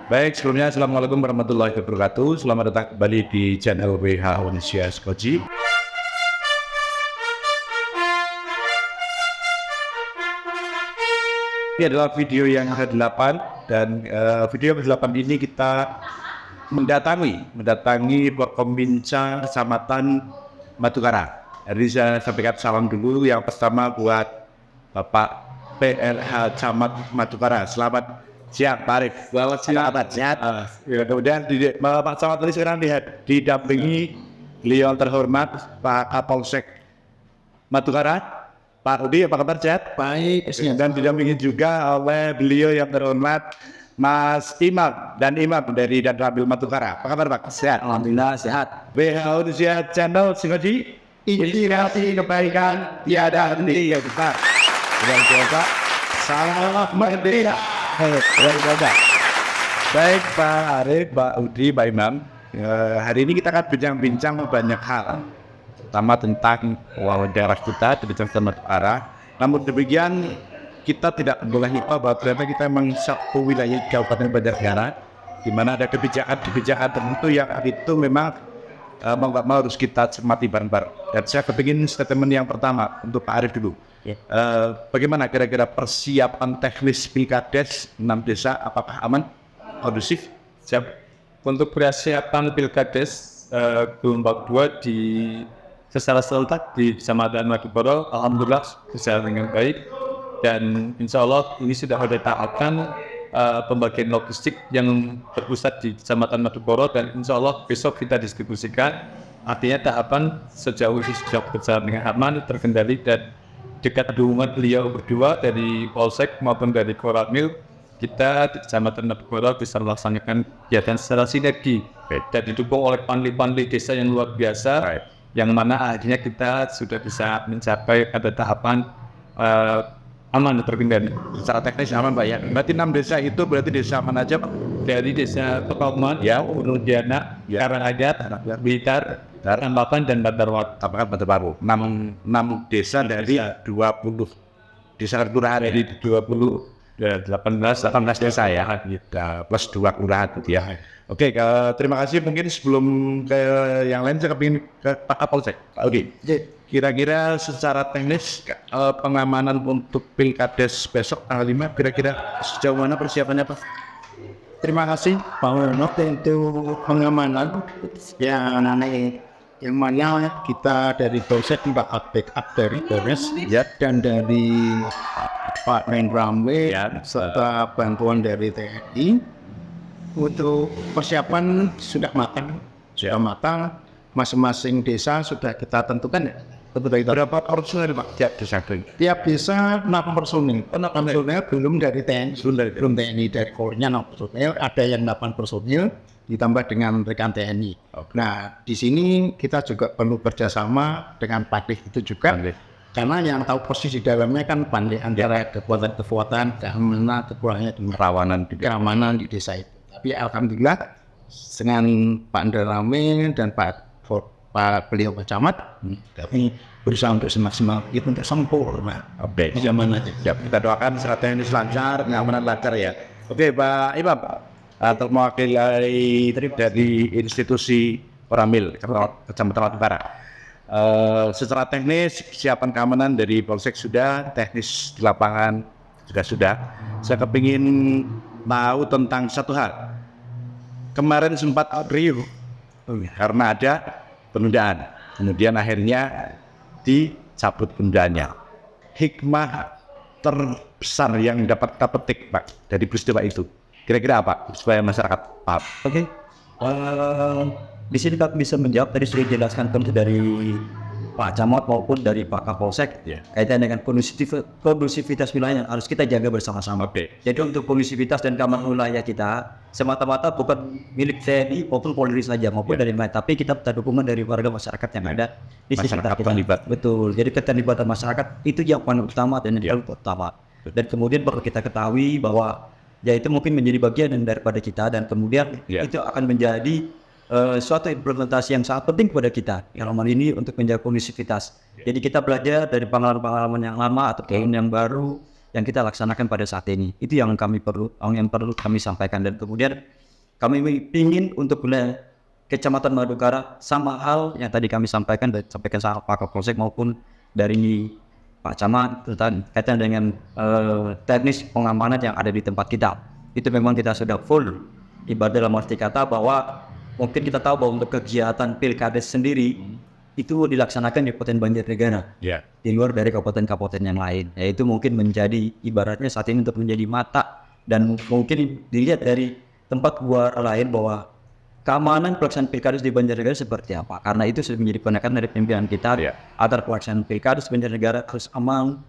Baik, sebelumnya Assalamualaikum warahmatullahi wabarakatuh. Selamat datang kembali di channel WHO Indonesia Skoji. Ini adalah video yang ke-8 dan video ke-8 ini kita mendatangi Pembincang Kecamatan Madukara. Jadi saya sampaikan salam dulu. Yang pertama buat Bapak PLH Camat Madukara. Selamat siang, Pak Arif. Selamat siang. Kemudian Pak Camat tadi sekarang didampingi beliau terhormat Pak Kapolsek Madukara, Pak Rudi. Apa kabar, sehat? Baik. Dan didampingi juga oleh beliau yang terhormat Mas Imam dan Imam dari Danramil Madukara. Apa kabar, Pak? Sehat? Alhamdulillah sehat. WHO Indonesia Channel Skoji, inspirasi kebaikan tiada henti yang besar. Dan coba salam merdeka. Baik Pak Arif, Pak Udi, Pak Imam. Hari ini kita akan bincang-bincang banyak hal, terutama tentang daerah kita di Kecamatan Madukara. Namun demikian kita tidak boleh lupa bahwa ternyata kita memang satu wilayah Kabupaten Banjarnegara, di mana ada kebijakan tertentu yang itu memang mau nggak mau harus kita cermati bareng-bareng. Dan saya kepingin statement yang pertama untuk Pak Arif dulu. Bagaimana kira-kira persiapan teknis Pilkades 6 desa, apakah aman, kondusif? Siap. Untuk persiapan Pilkades gelombang 2 secara serentak di Kecamatan Madukara, alhamdulillah berjalan dengan baik. Dan insya Allah ini sudah ada tahapan pembagian logistik yang berpusat di Kecamatan Madukara, dan insya Allah besok kita distribusikan. Artinya tahapan sejauh ini sudah berjalan dengan aman, terkendali, dan dekat dukungan beliau berdua dari Polsek maupun dari Koramil, kita di Kecamatan Madukara bisa melaksanakan kegiatan secara sinergi dan didukung oleh panli-panli desa yang luar biasa, yang mana akhirnya kita sudah bisa mencapai pada tahapan aman terkendali. Secara teknis aman Pak ya. Berarti 6 desa itu berarti desa mana aja Pak? Dari desa Pekalongan, ya, Urundiana, Karanganyar, Blitar, Tambakan, dan Bantarwat. Tambakan Bantarwaru. 6 desa dari 20 desa kelurahan. Dari 18 desa ya. Plus 2 kelurahan ya. Oke, terima kasih. Mungkin sebelum ke yang lain saya kepingin ke Pak Kapolsek. Oke. Kira-kira secara teknis pengamanan untuk Pilkades besok tanggal 5 kira-kira sejauh mana persiapannya Pak? Terima kasih Pak Wono untuk pengamanan yang mana kita dari Polsek backup dari Polres ya, dan dari Pak Menramwe ya, serta bantuan dari TNI. Untuk persiapan sudah matang, masing-masing desa sudah kita tentukan ya. Berapa personil Pak? Tiap desa 6 personil. 6 personil belum dari TNI, belum TNI, dari Kornya 6 personil, ada yang 8 personil ditambah dengan rekan TNI. Nah, di sini kita juga perlu kerjasama dengan Panli itu juga, karena yang tahu posisi dalamnya kan Panli antara kekuatan-kekuatan, keamanan, kekurangannya, keamanan di desa itu. Tapi alhamdulillah dengan Pak Ndarame dan Pak beliau Camat, kami berusaha untuk semaksimal itu untuk sempurna. Oke. Zaman aja. Ya, kita doakan secara teknis lancar, pengamanan lancar ya. Oke, Pak Imam, atau mewakili dari institusi Koramil Kecamatan Madukara. Secara teknis kesiapan keamanan dari Polsek sudah, teknis di lapangan juga sudah. Saya kepingin tahu tentang satu hal. Kemarin sempat riuh karena ada penundaan, kemudian akhirnya dicabut penundaannya. Hikmah terbesar yang dapat kita petik Pak dari peristiwa itu kira-kira apa supaya masyarakat paham? Oke. Di sini kami bisa menjawab tadi sudah dijelaskan dari Pak Camat maupun dari Pak Kapolsek kaitan dengan kondusivitas wilayah yang harus kita jaga bersama-sama. Jadi untuk kondusivitas dan keamanan wilayah kita semata-mata bukan milik TNI maupun Polri saja maupun dari mana, tapi kita minta dukungan dari warga masyarakat yang ada di sekitar kita. Betul. Jadi keterlibatan masyarakat itu yang paling utama dan yang paling utama. Dan kemudian perlu kita ketahui bahwa ya itu mungkin menjadi bagian daripada kita, dan kemudian itu akan menjadi suatu implementasi yang sangat penting kepada kita yang lama ini untuk menjaga kondusivitas. Jadi kita belajar dari pengalaman-pengalaman yang lama atau yang baru yang kita laksanakan pada saat ini. Itu yang perlu kami sampaikan. Dan kemudian Kami ingin untuk wilayah Kecamatan Madukara sama hal yang tadi kami sampaikan sama Pak Kapolsek maupun dari Pak Camat tentang kaitan dengan teknis pengamanan yang ada di tempat kita. Itu memang kita sudah full. Ibarat dalam arti kata bahwa mungkin kita tahu bahwa untuk kegiatan Pilkades sendiri itu dilaksanakan di Kabupaten Banjarnegara. Di luar dari kabupaten-kabupaten yang lain. Yaitu mungkin menjadi ibaratnya saat ini untuk menjadi mata dan mungkin dilihat dari tempat luar lain bahwa keamanan pelaksanaan Pilkades di Banjarnegara seperti apa? Karena itu sudah menjadi penekanan dari pimpinan kita agar pelaksanaan Pilkades Banjarnegara harus aman,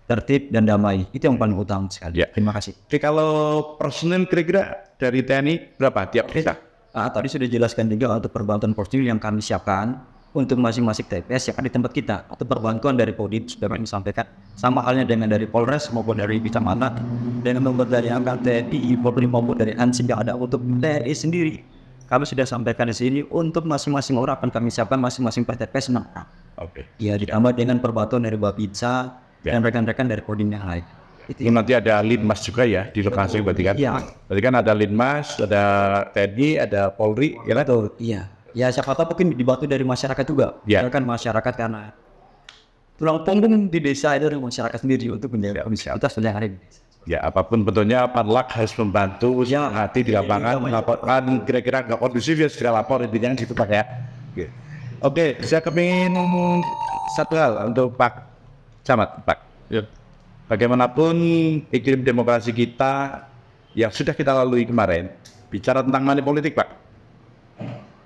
tertib dan damai. Itu yang paling utama sekali. Terima kasih. Oke, kalau personil kira-kira dari TNI berapa tiap kita? Tadi sudah dijelaskan juga untuk perbantuan personil yang kami siapkan untuk masing-masing TPS yang ada di tempat kita. Atau perbantuan dari Kodim sudah kami sampaikan. Sama halnya dengan dari Polres maupun dari Kecamatan, dengan member dari Angkatan TNI, Polri maupun dari ANSIM yang ada untuk TNI sendiri. Kami sudah sampaikan di sini untuk masing-masing orang akan kami siapkan masing-masing TPS 6 orang. Ya, ditambah dengan perbantuan dari Bapitsa dan rekan-rekan dari Kodim yang lain. Itu nanti ada Linmas juga ya di lokasi berarti kan? Iya. Berarti kan ada Linmas, ada TNI, ada Polri, ya kan? Iya. Ya siapa tahu mungkin dibantu dari masyarakat juga. Kan masyarakat karena tulang punggung di desa itu dari masyarakat sendiri untuk menjaga kondusivitas yang ada di desa. Ya, apapun bentuknya, Panlak harus membantu hati di lapangan, melaporkan kira-kira nggak kondusif ya segera lapor, intinya gitu Pak ya. Oke, saya kepingin satu hal untuk Pak Camat, Pak. Bagaimanapun iklim demokrasi kita yang sudah kita lalui kemarin, bicara tentang money politik Pak.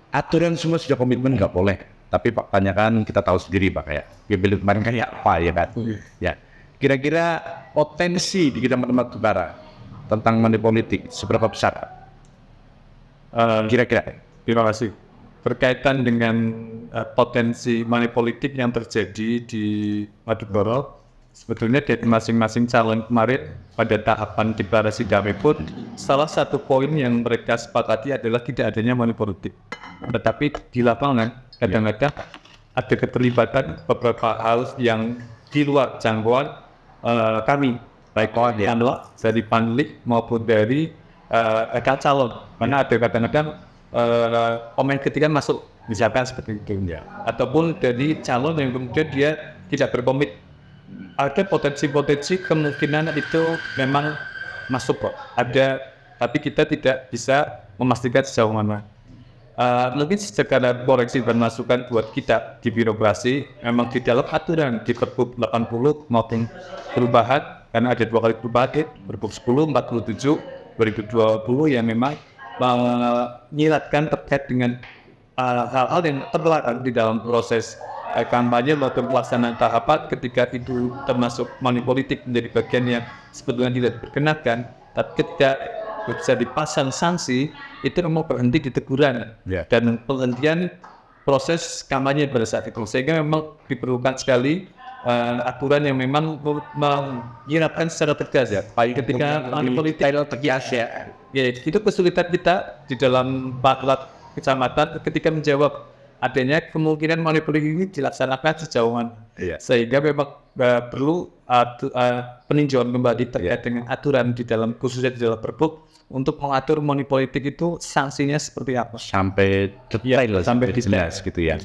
Aturan semua sudah komitmen nggak boleh, tapi Pak tanyakan kita tahu sendiri Pak ya. Pemilu kemarin kayak apa ya kan? Ya. Kira-kira potensi di Kecamatan Madukara tentang money politik seberapa besar? Kira-kira. Terima kasih. Berkaitan dengan potensi money politik yang terjadi di Madukara, sebetulnya dari masing-masing calon kemarin pada tahapan deklarasi damai pun salah satu poin yang mereka sepakati adalah tidak adanya money politik. Tetapi di lapangan kadang-kadang ada keterlibatan beberapa hal yang di luar jangkauan kami, baik dari Panlik maupun dari calon. Mana ada kadang-kadang komen ketika masuk misalkan seperti itu, ataupun dari calon yang kemudian dia tidak berkomit. Ada potensi-potensi kemungkinan itu memang masuk kok. Ada, tapi kita tidak bisa memastikan sejauh mana. Mungkin secara koreksi dan masukan buat kita di birokrasi, memang di dalam aturan di Pergub 80 maupun perubahan, karena ada 2 kali perubahan, Pergub 10, 47, 2020 yang memang menyiratkan terkait dengan hal-hal yang terlarang di dalam proses kampanye maupun pelaksanaan tahapan ketika itu termasuk money politik menjadi bagian yang sebetulnya tidak diperkenankan, tapi ketika bisa dipasang sanksi itu mau berhenti di teguran dan penghentian proses kampanye pada saat itu, sehingga memang diperlukan sekali aturan yang memang menyiratkan secara tegas ketika money politik tegas itu kesulitan kita di dalam Paklat Kecamatan ketika menjawab adanya kemungkinan money politik ini dilaksanakan sejauh mana, sehingga memang perlu peninjauan kembali terkait dengan aturan di dalam khususnya di dalam Pergub untuk mengatur money politik itu sanksinya seperti apa sampai detail sampai jelas gitu ya.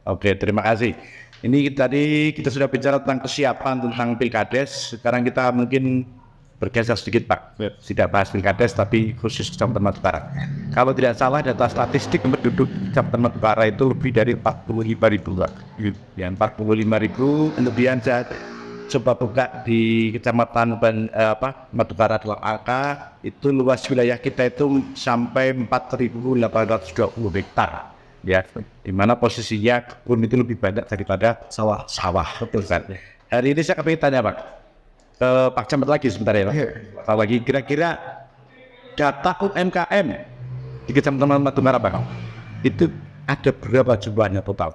Oke, terima kasih. Ini tadi kita sudah bicara tentang kesiapan tentang Pilkades. Sekarang kita mungkin bergeser sedikit Pak, tidak bahas Pilkades tapi khusus Kecamatan Madukara. Kalau tidak salah data statistik penduduk Kecamatan Madukara itu lebih dari 45.000 Pak. Ya, 45.000. Kemudian saya coba buka di Kecamatan Madukara dalam angka itu luas wilayah kita itu sampai 4.820 hektar. Ya, di mana posisinya kebun itu lebih banyak daripada sawah. Betul kan? Hari ini saya ingin tanya Pak, ke Pak Camat lagi sebentar ya Pak. Pak lagi kira-kira data UMKM di Kecamatan Madukara Pak, itu ada berapa jumlahnya total?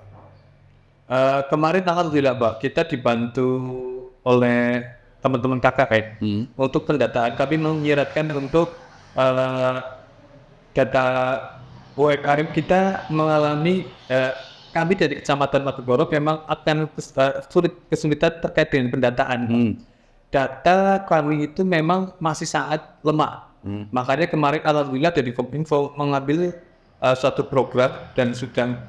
Kemarin alhamdulillah Pak, kita dibantu oleh teman-teman KKN untuk pendataan. Kami menyiratkan untuk data UMKM kita mengalami kami dari Kecamatan Madukara memang akan kesulitan terkait dengan pendataan. Data kami itu memang masih sangat lemah Makanya kemarin alhamdulillah dari Kominfo mengambil suatu program dan sudah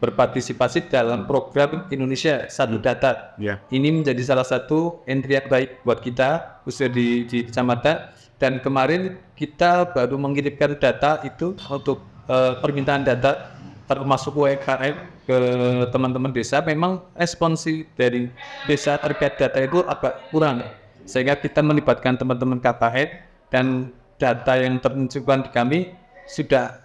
berpartisipasi dalam program Indonesia Satu Data. Ya. Ini menjadi salah satu entry yang baik buat kita, khususnya di kecamatan. Dan kemarin kita baru mengirimkan data itu untuk permintaan data termasuk UMKM ke teman-teman desa. Memang responsif dari desa terkait data itu agak kurang, sehingga kita melibatkan teman-teman KKN dan data yang termunculkan di kami sudah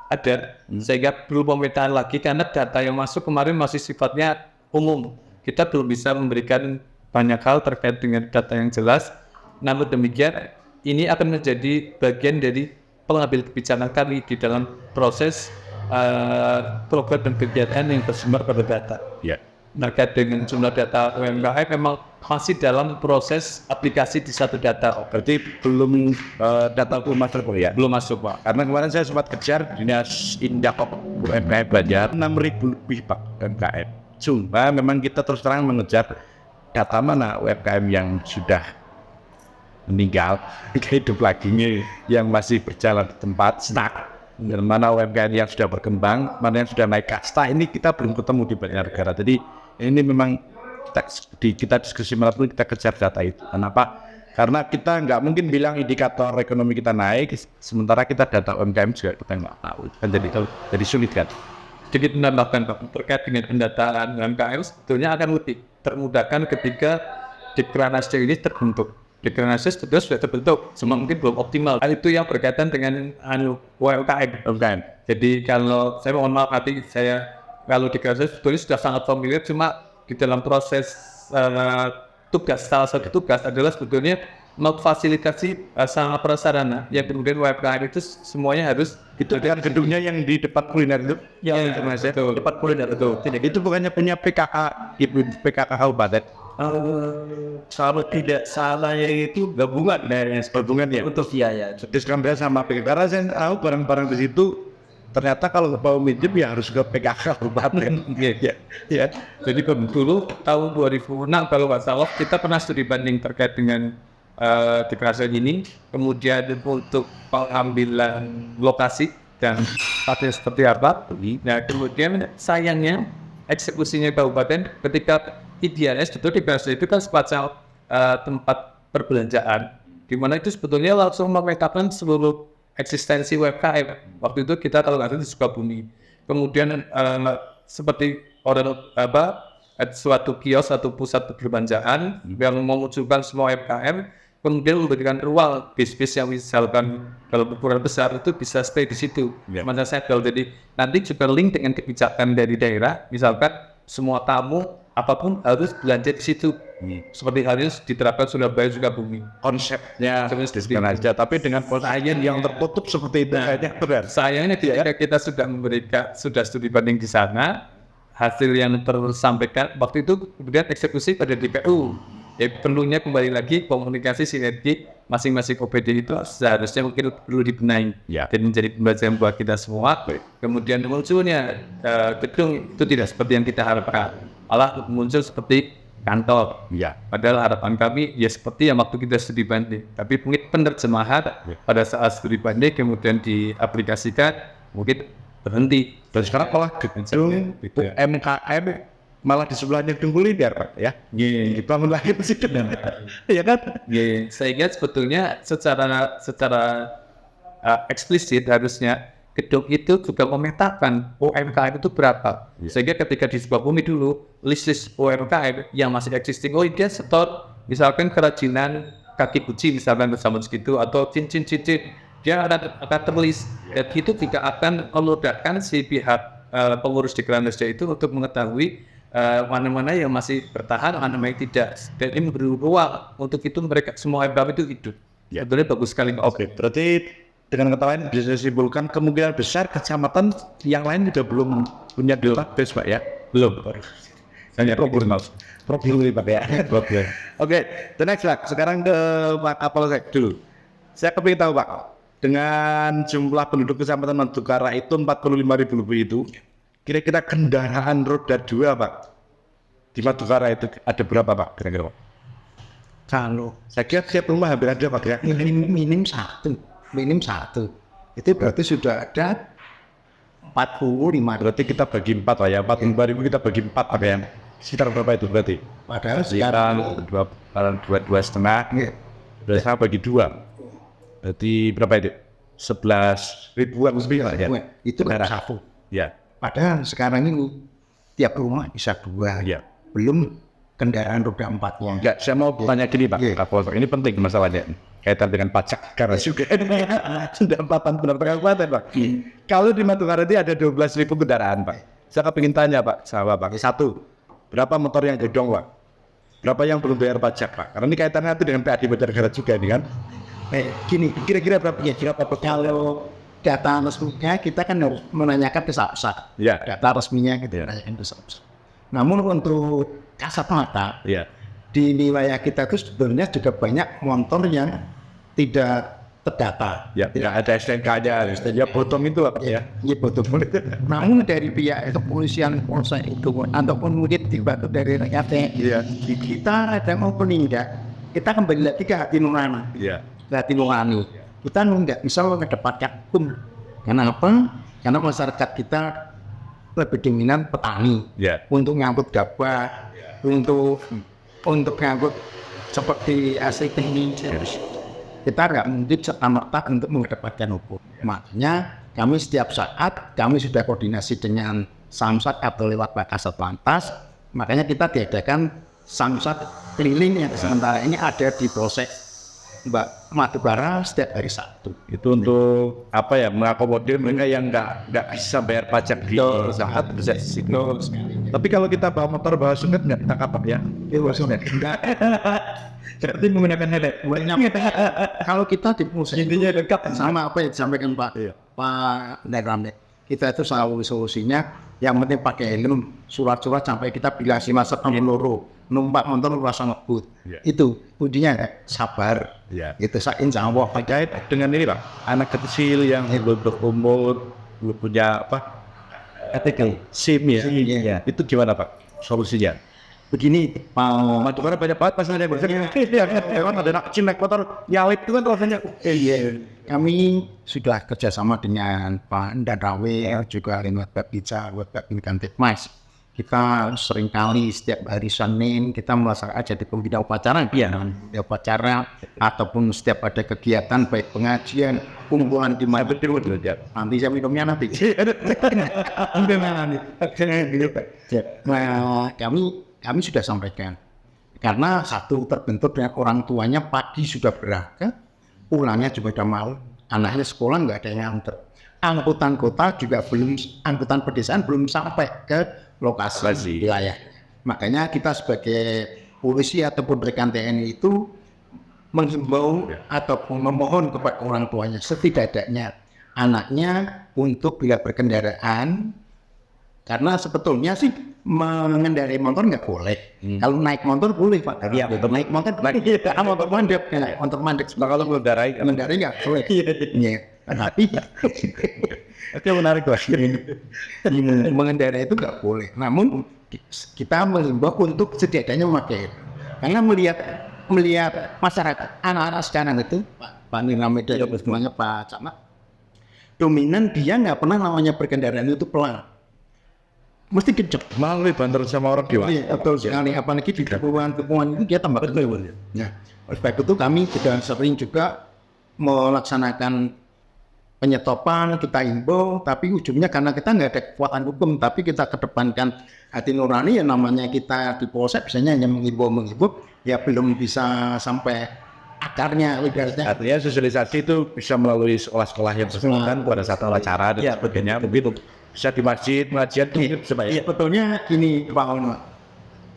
ada, sehingga belum pemetaan lagi karena data yang masuk kemarin masih sifatnya umum. Kita belum bisa memberikan banyak hal terkait dengan data yang jelas. Namun demikian, ini akan menjadi bagian dari pengambil kebijakan kami di dalam proses program dan kegiatan yang bersumber pada data. Ya. Terkait dengan jumlah data UMKM memang masih dalam proses aplikasi di Satu Data. Berarti belum data master ya? Belum masuk, Pak. Karena kemarin saya sempat kejar Dinas Indakop UMKM Banjar 6.000 lebih Pak UMKM. Cuma memang kita terus terang mengejar data mana UMKM yang sudah meninggal, hidup lagi, yang masih berjalan di tempat, stuck. Dan mana UMKM yang sudah berkembang, mana yang sudah naik kasta, ini kita belum ketemu di banyak negara. Jadi ini memang kita diskusi malam itu kita kejar data itu. Kenapa? Karena kita nggak mungkin bilang indikator ekonomi kita naik, sementara kita data UMKM juga kita nggak tahu. Kan jadi sulit kan? Sedikit menambahkan Pak, terkait dengan pendataan UMKM sebetulnya akan lebih termudahkan ketika Dekranasda ini terbentuk. Dekranasda sebetulnya sudah terbentuk, cuma mungkin belum optimal. Hal itu yang berkaitan dengan UMKM. Jadi kalau saya mohon maaf nanti kalau Dekranasda sebetulnya sudah sangat familiar, cuma di dalam proses salah satu tugas adalah sebetulnya memfasilitasi sarana prasarana yang kemudian UMKM itu semuanya harus Itu dengan gedungnya yang di depan kuliner itu, yang internasional, depan kuliner itu. Itu bukannya punya PKK, PKK Kabupaten? Kalau tidak salah itu gabungan dari Gabungan ya? untuk ya. Diskon sama PKK. Karena saya tahu barang-barang di situ ternyata kalau mau minjem ya harus ke PKK Kabupaten. Ya. Jadi dulu tahun 2006 kalau nggak salah kita pernah studi banding terkait dengan Dekranasda ini, kemudian untuk pengambilan lokasi dan statusnya seperti apa. Nah kemudian sayangnya eksekusinya kabupaten ketika idealnya sebetulnya Dekranasda itu kan semacam tempat perbelanjaan, di mana itu sebetulnya langsung memetakan seluruh eksistensi UMKM. Waktu itu kita kalau nggak salah di Sukabumi. Kemudian seperti suatu kios atau pusat perbelanjaan yang memunculkan semua UMKM, kemudian memberikan ruang bis-bis yang misalkan kalau ukuran besar itu bisa stay di situ. Mana settle. Jadi nanti juga link dengan kebijakan dari daerah, misalkan semua tamu apapun harus belanja di situ. Seperti halnya diterapkan Surabaya juga bumi. Konsepnya Dekranasda, tapi dengan pelayan yang tertutup seperti itu kayaknya berat. Sayangnya ketika kita sudah studi banding di sana, hasil yang tersampaikan waktu itu kemudian eksekusi pada DPU. Ya perlunya kembali lagi komunikasi sinergi masing-masing OPD itu seharusnya mungkin perlu dibenahi dan menjadi pembelajaran buat kita semua. Kemudian munculnya gedung itu tidak seperti yang kita harapkan, malah muncul seperti kantor. Padahal harapan kami ya seperti yang waktu kita studi banding, tapi mungkin penerjemahan pada saat studi banding kemudian diaplikasikan mungkin berhenti. Dan sekarang malah gedung UMKM malah di sebelahnya gedung kuliner Pak ya. Dibangun lagi presiden. Iya kan? Sehingga sebetulnya secara eksplisit harusnya gedung itu juga memetakan UMKM itu berapa. Sehingga ketika di Sukabumi dulu list UMKM yang masih existing, dia setor misalkan kerajinan kaki kunci misalkan bersama segitu atau cincin-cincin, dia akan terlist. Dan itu juga akan memudahkan si pihak pengurus Dekranasda itu untuk mengetahui mana-mana yang masih bertahan, mana-mana yang tidak. Dan ini memberi ruang untuk itu mereka semua UMKM itu hidup. Sebetulnya bagus sekali. Oke, berarti dengan ketahuan bisa disimpulkan kemungkinan besar kecamatan yang lain juga belum punya database Pak ya? Belum. Hanya problem Pak ya. Oke, the next Pak. Sekarang ke Pak Kapolsek dulu. Saya kepingin tahu Pak, dengan jumlah penduduk kecamatan Madukara itu 45.000 lebih itu, kira-kira kendaraan roda 2 Pak di Madukara itu ada berapa Pak kira-kira? Kalau Saya kira setiap rumah hampir ada Pak ya. minim satu, itu berarti sudah ada 45. Berarti kita bagi 4 Pak ya. 45.000 kita bagi 4 Pak ya. Sekitar berapa itu berarti? Padahal Sekitar sekarang dua setengah. Iya. Berarti saya bagi 2. Berarti berapa itu? 11 ribuan lebih Pak ya. itu kan satu. Ya. Padahal sekarang ini tiap rumah bisa 2. Iya. Belum kendaraan roda 4-nya. Enggak, saya mau tanya gini Pak. Iya. Kapolsek ini penting masalahnya. Kaitan dengan pajak karena juga sudah 4 pendapatan kabupaten Pak. Kalau di Madukara ada 12.000 kendaraan Pak. Saya ingin tanya Pak, sama Pak. Satu, berapa motor yang gedong Pak? Berapa yang belum bayar pajak Pak? Karena ini kaitannya itu dengan PAD Banjarnegara juga ini kan. Gini, kira-kira berapa ya? Kalau data resminya kita kan harus menanyakan ke SAPSA. Iya. Data resminya kita Iya. tanyakan ke SAPSA. Namun untuk kasat mata, Iya. di wilayah kita itu sebenarnya juga banyak motor yang tidak terdata. Ya, tidak ada STNK-nya, STNK potong itu Pak ya. Iya betul. Namun dari pihak kepolisian polsek itu ataupun mungkin dibantu dari RT, Iya. kita ada mau penindak, kita kembali lagi ke hati nurani. Iya. Ke hati nurani. Kita nggak bisa mengedepankan hukum. Karena apa? Karena masyarakat kita lebih dominan petani. Iya. Untuk ngangkut gabah, untuk ngangkut seperti AC teknik. Kita nggak mungkin serta-merta untuk mengedepankan hukum. Makanya kami setiap saat kami sudah koordinasi dengan Samsat atau lewat Pak Kasat Lantas. Makanya kita diadakan Samsat keliling yang sementara ini ada di Polsek Mbak Madukara setiap hari Sabtu. Itu untuk apa ya, mengakomodir mereka yang nggak bisa bayar pajak di saat bisa di situ. Tapi kalau kita bawa motor bawa sunat nggak ditangkap Pak ya? Enggak. Berarti menggunakan helm. Kalau kita di Polsek Intinya lengkap. sama apa yang disampaikan Pak Iya. Pak Ramde, kita itu selalu solusinya yang penting pakai helm, surat-surat sampai kita bilang si masa loro numpak motor rasa ngebut. Iya. Itu kuncinya sabar. Iya. Itu saya insya Allah Terkait dengan ini Pak, anak kecil yang belum berumur, belum punya apa, SIM ya, Iya. itu gimana Pak solusinya? begini Pak. Madukara banyak banget masalahnya Bang. Iya kan, ada anak kecil naik motor nyalip itu kan rasanya. Iya. Kami sudah kerjasama dengan Pak Danrawe juga lewat Babinsa, lewat Babin Tikmas. Kita seringkali setiap hari Senin kita melaksanakan jadi pembina upacara, pembina upacara ataupun setiap ada kegiatan baik pengajian, kumpulan di mana Betul ya. nanti saya minumnya nanti. Nah, kami sudah sampaikan karena satu terbentur dengan orang tuanya pagi sudah berangkat, pulangnya juga udah malam, anaknya sekolah nggak ada yang nganter. Angkutan kota juga belum, angkutan pedesaan belum sampai ke lokasi wilayah. Makanya kita sebagai polisi ataupun rekan TNI itu menghimbau ataupun memohon kepada orang tuanya setidaknya anaknya untuk bila berkendaraan, karena sebetulnya sih mengendarai motor nggak boleh. Kalau naik motor boleh Pak. Iya, naik motor motor mandek, motor mandek. Nah, kalau mengendarai Nggak boleh. Iya. Tapi itu menarik Pak. mengendarai itu nggak boleh. Namun kita mengimbau untuk setidaknya memakai. Karena melihat masyarakat anak-anak sekarang itu Pak Nirame dan semuanya Pak Camat dominan dia nggak pernah namanya berkendaraan itu pelan. Mesti kenceng. Malah banter sama orang dewasa. Iya, betul sekali. Apalagi di tikungan itu dia tambah betul. Ya, oleh sebab itu kami sudah sering juga melaksanakan penyetopan, kita imbau, tapi ujungnya karena kita nggak ada kekuatan hukum, tapi kita kedepankan hati nurani, yang namanya kita di polsek biasanya hanya mengimbau, ya belum bisa sampai akarnya. Artinya sosialisasi itu bisa melalui sekolah-sekolah yang bersangkutan pada saat acara dan sebagainya. Begitu. Bisa di masjid, pengajian itu supaya. Iya, betulnya gini Pak Ono.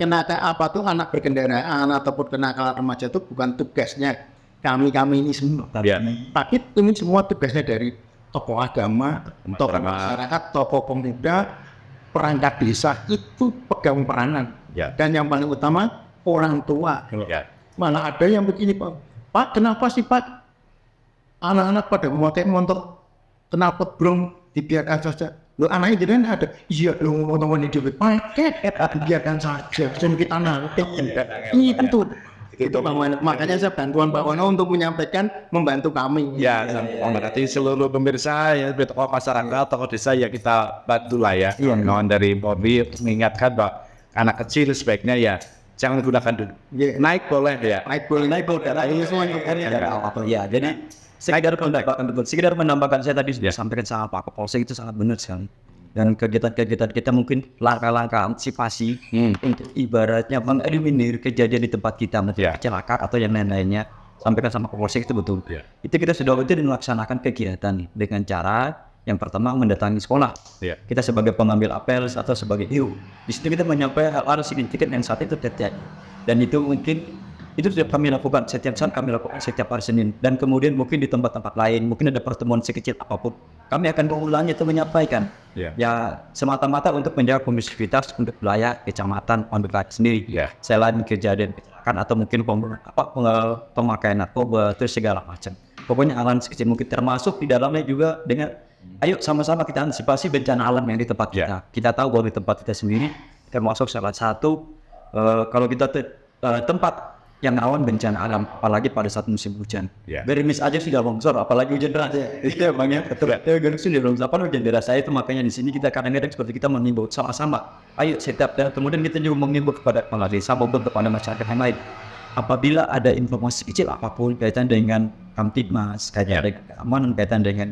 Kenakalan apa tuh anak berkendaraan ataupun kenakalan remaja itu bukan tugasnya kami ini semua. Ya. Tapi ini semua tugasnya dari tokoh agama, tokoh masyarakat, tokoh pemuda, perangkat desa itu pegang peranan. Ya. Dan yang paling utama orang tua. Ya. Mana ada yang begini Pak, kenapa sih Pak anak-anak pada memakai motor, kenapa belum dibiarkan saja? Loh anaknya jadi ada, iya dong motor ini dipakai, biarkan saja, jangan kita nanti. Itu Itu makanya saya bantuan Pak Wono untuk menyampaikan, membantu kami. Ya, berarti seluruh pemirsa ya, tokoh masyarakat, tokoh desa ya kita bantu lah ya. Kawan dari Polri mengingatkan bahwa anak kecil sebaiknya ya jangan gunakan dulu. Naik boleh ya. Naik boleh. Ini semua Ya, jadi sekedar menambahkan saya tadi sudah sampaikan sama Pak Kapolsek itu sangat benar sekali. Dan kegiatan-kegiatan kita mungkin langkah-langkah antisipasi untuk ibaratnya mengeliminir kejadian di tempat kita, kecelakaan atau yang lain-lainnya. Sampaikan sama Kapolsek itu betul. Itu kita sudah betul melaksanakan kegiatan dengan cara yang pertama mendatangi sekolah. Kita sebagai pengambil apel atau sebagai IU. Di situ kita menyampaikan hal-hal signifikan yang saat itu terjadi. Dan itu mungkin itu sudah kami lakukan setiap saat, kami lakukan setiap hari Senin. Dan kemudian mungkin di tempat-tempat lain, mungkin ada pertemuan sekecil apapun, kami akan mengulangi atau menyampaikan. Ya semata-mata untuk menjaga kondusivitas untuk wilayah kecamatan Pandeglang sendiri. Selain kejadian kecelakaan atau mungkin pemakaian narkoba terus segala macam. Pokoknya alam sekecil mungkin, termasuk di dalamnya juga dengan ayo sama-sama kita antisipasi bencana alam yang di tempat kita. Kita tahu bahwa di tempat kita sendiri termasuk salah satu kalau kita tempat yang rawan bencana alam, apalagi pada saat musim hujan. Gerimis aja sudah longsor, apalagi hujan deras. Iya bang ya, betul. Gerimis sudah longsor, apa hujan deras saya itu, makanya di sini kita kadang-kadang seperti kita mengimbau sama-sama. Ayo setiap, dan kemudian kita juga mengimbau kepada kepala desa maupun kepada masyarakat yang lain. Apabila ada informasi kecil apapun kaitan dengan Kamtibmas, kaitan dengan keamanan, kaitan dengan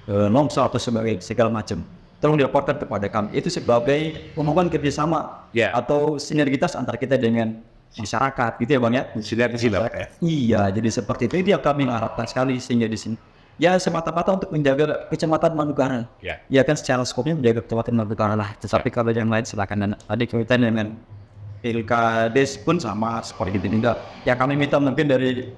longsor atau segala macam, tolong dilaporkan kepada kami. Itu sebagai pembangunan kerjasama atau sinergitas antara kita dengan masyarakat, gitu ya bang ya. Sinergi lah. Iya, jadi seperti itu yang kami harapkan sekali, sehingga di sini ya semata-mata untuk menjaga kecamatan Manukara. Ya kan secara skopnya menjaga kecamatan Manukara lah. Tetapi kalau yang lain silakan. Dan tadi kaitan dengan Pilkades pun sama seperti itu juga. Ya kami minta mungkin dari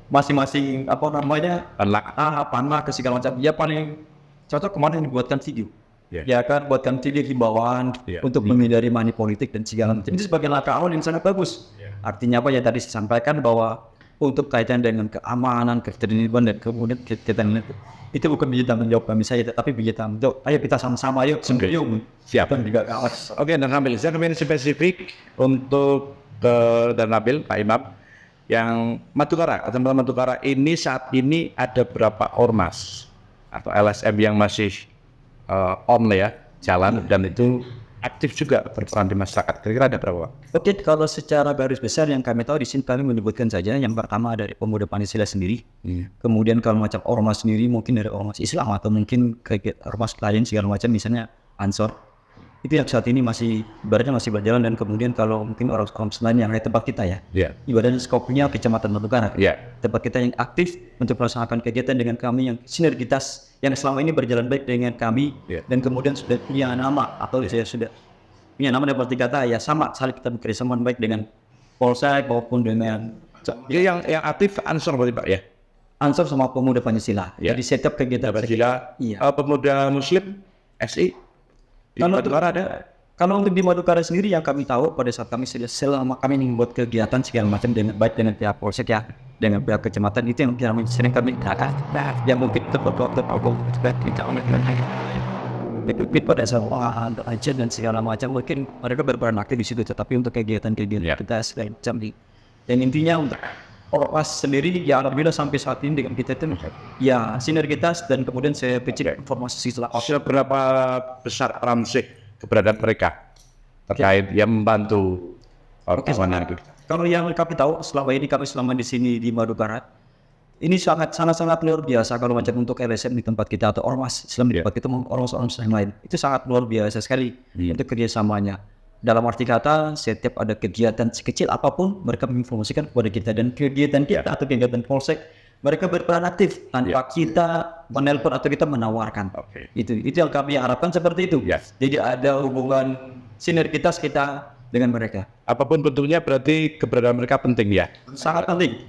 masing-masing panlah ke segala macam. Ya paling cocok kemarin dibuatkan video. Ya kan, buatkan video himbauan untuk menghindari money politik dan segala macam. Ini sebagai langkah awal yang sangat bagus. Artinya apa ya, tadi saya sampaikan bahwa untuk kaitan dengan keamanan, ketertiban dan kemudian kegiatan itu bukan menjadi tanggung jawab kami saja, tetapi menjadi tanggung jawab. Ayo kita sama-sama, ayo sembiung. Siap. Dan juga kawas. Oke, dan Nabil, saya kembali spesifik untuk dan Nabil, Pak Imam, yang Madukara, kecamatan Madukara ini saat ini ada berapa ormas atau LSM yang masih on ya, jalan dan itu aktif juga berperan di masyarakat. Kira-kira ada berapa? Oke, kalau secara garis besar yang kami tahu di sini kami menyebutkan saja yang pertama dari Pemuda Pancasila sendiri. Kemudian kalau macam ormas sendiri mungkin dari ormas Islam atau mungkin ormas lain segala macam, misalnya Ansor. Itu yang saat ini masih ibaratnya masih berjalan. Dan kemudian kalau mungkin ormas lain yang ada tempat kita ya. Ibaratnya skopnya Kecamatan Madukara. Tempat kita yang aktif untuk melaksanakan kegiatan dengan kami yang sinergitas yang selama ini berjalan baik dengan kami dan kemudian sudah punya nama atau saya sudah punya nama dapat dikata ya sama saling kita bekerja sama baik dengan Polsek maupun dengan yang aktif Ansor berarti Pak ya? Ansor sama Pemuda Pancasila. Jadi setiap kegiatan Pancasila, Pemuda Muslim SI di Madukara ada. Kalau untuk di Madukara sendiri yang kami tahu pada saat kami sudah selama kami membuat kegiatan segala macam dengan baik dengan pihak Polsek ya, dengan pihak kecamatan, itu yang sering kami gerakan. Yang mungkin waktu kita pada saat aja dan segala macam mungkin mereka berperan aktif di situ. Tetapi untuk kegiatan-kegiatan kita segala macam dan intinya untuk ormas sendiri ya alhamdulillah sampai saat ini dengan kita itu ya sinergitas dan kemudian saya kecil informasi setelah seberapa besar ramsih keberadaan mereka terkait yang membantu ormas itu. Kalau yang kami tahu selama ini kami selama di sini di Madukara ini sangat luar biasa kalau macam untuk LSM di tempat kita atau ormas Islam di tempat kita ormas yang lain itu sangat luar biasa sekali untuk kerjasamanya. Dalam arti kata setiap ada kegiatan sekecil apapun mereka menginformasikan kepada kita dan kegiatan kita atau kegiatan Polsek mereka berperan aktif tanpa kita menelpon atau kita menawarkan. Itu yang kami harapkan seperti itu. Jadi ada hubungan sinergitas kita dengan mereka. Apapun bentuknya berarti keberadaan mereka penting ya. Sangat penting.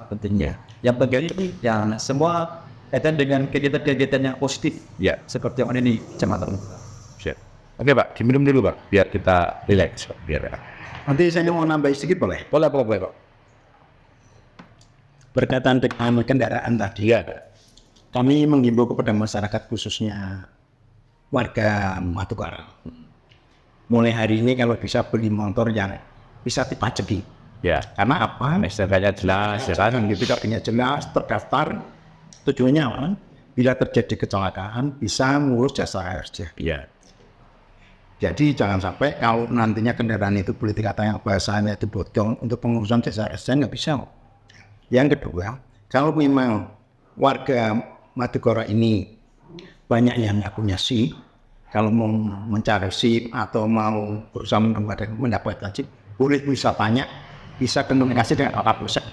Pentingnya. Yang penting yang semua kaitan dengan kegiatan-kegiatan yang positif. Seperti yang ada di Kecamatan. Oke Pak, diminum dulu Pak, biar kita relax biar. Nanti saya mau nambah sedikit boleh? Boleh Pak. Berkaitan dengan kendaraan tadi, kami menghimbau kepada masyarakat khususnya warga Madukara. Mulai hari ini kalau bisa beli motor yang bisa dipajaki, Ya, Karena apa? STNK-nya jelas, ya kan? Gitu artinya jelas, terdaftar. Tujuannya apa? Bila terjadi kecelakaan bisa ngurus jasa ARJ. Iya. Jadi jangan sampai kalau nantinya kendaraan itu boleh dikatakan bahasanya itu bodong untuk pengurusan jasa ARJ nggak bisa. Yang kedua, kalau memang warga Madukoro ini banyak yang nggak punya SIM, kalau mau mencari SIM atau mau berusaha mendapatkan SIM, boleh bisa tanya, bisa komunikasi dengan Kapolsek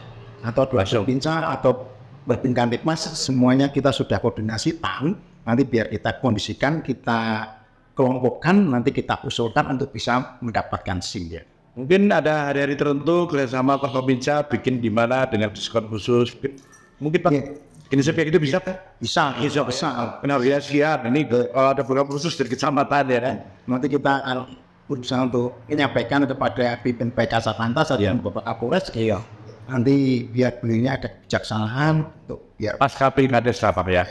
atau dua Pinca atau Babin Mas, semuanya kita sudah koordinasi tahu. Nanti biar kita kondisikan, kita kelompokkan, nanti kita usulkan untuk bisa mendapatkan SIM ya. Mungkin ada hari-hari tertentu kerjasama Pak Kopinca bikin di mana dengan diskon khusus. Mungkin Pak, inisiatif kayak gitu bisa? Bisa. Kenapa ya siap? Ini kalau ada program khusus dari kecamatan ya kan? Nanti kita berusaha untuk menyampaikan kepada pimpin PK Satlantas atau Bapak Kapolres, nanti biar belinya ada kejaksanaan untuk biar Pas Kapolres apa ya?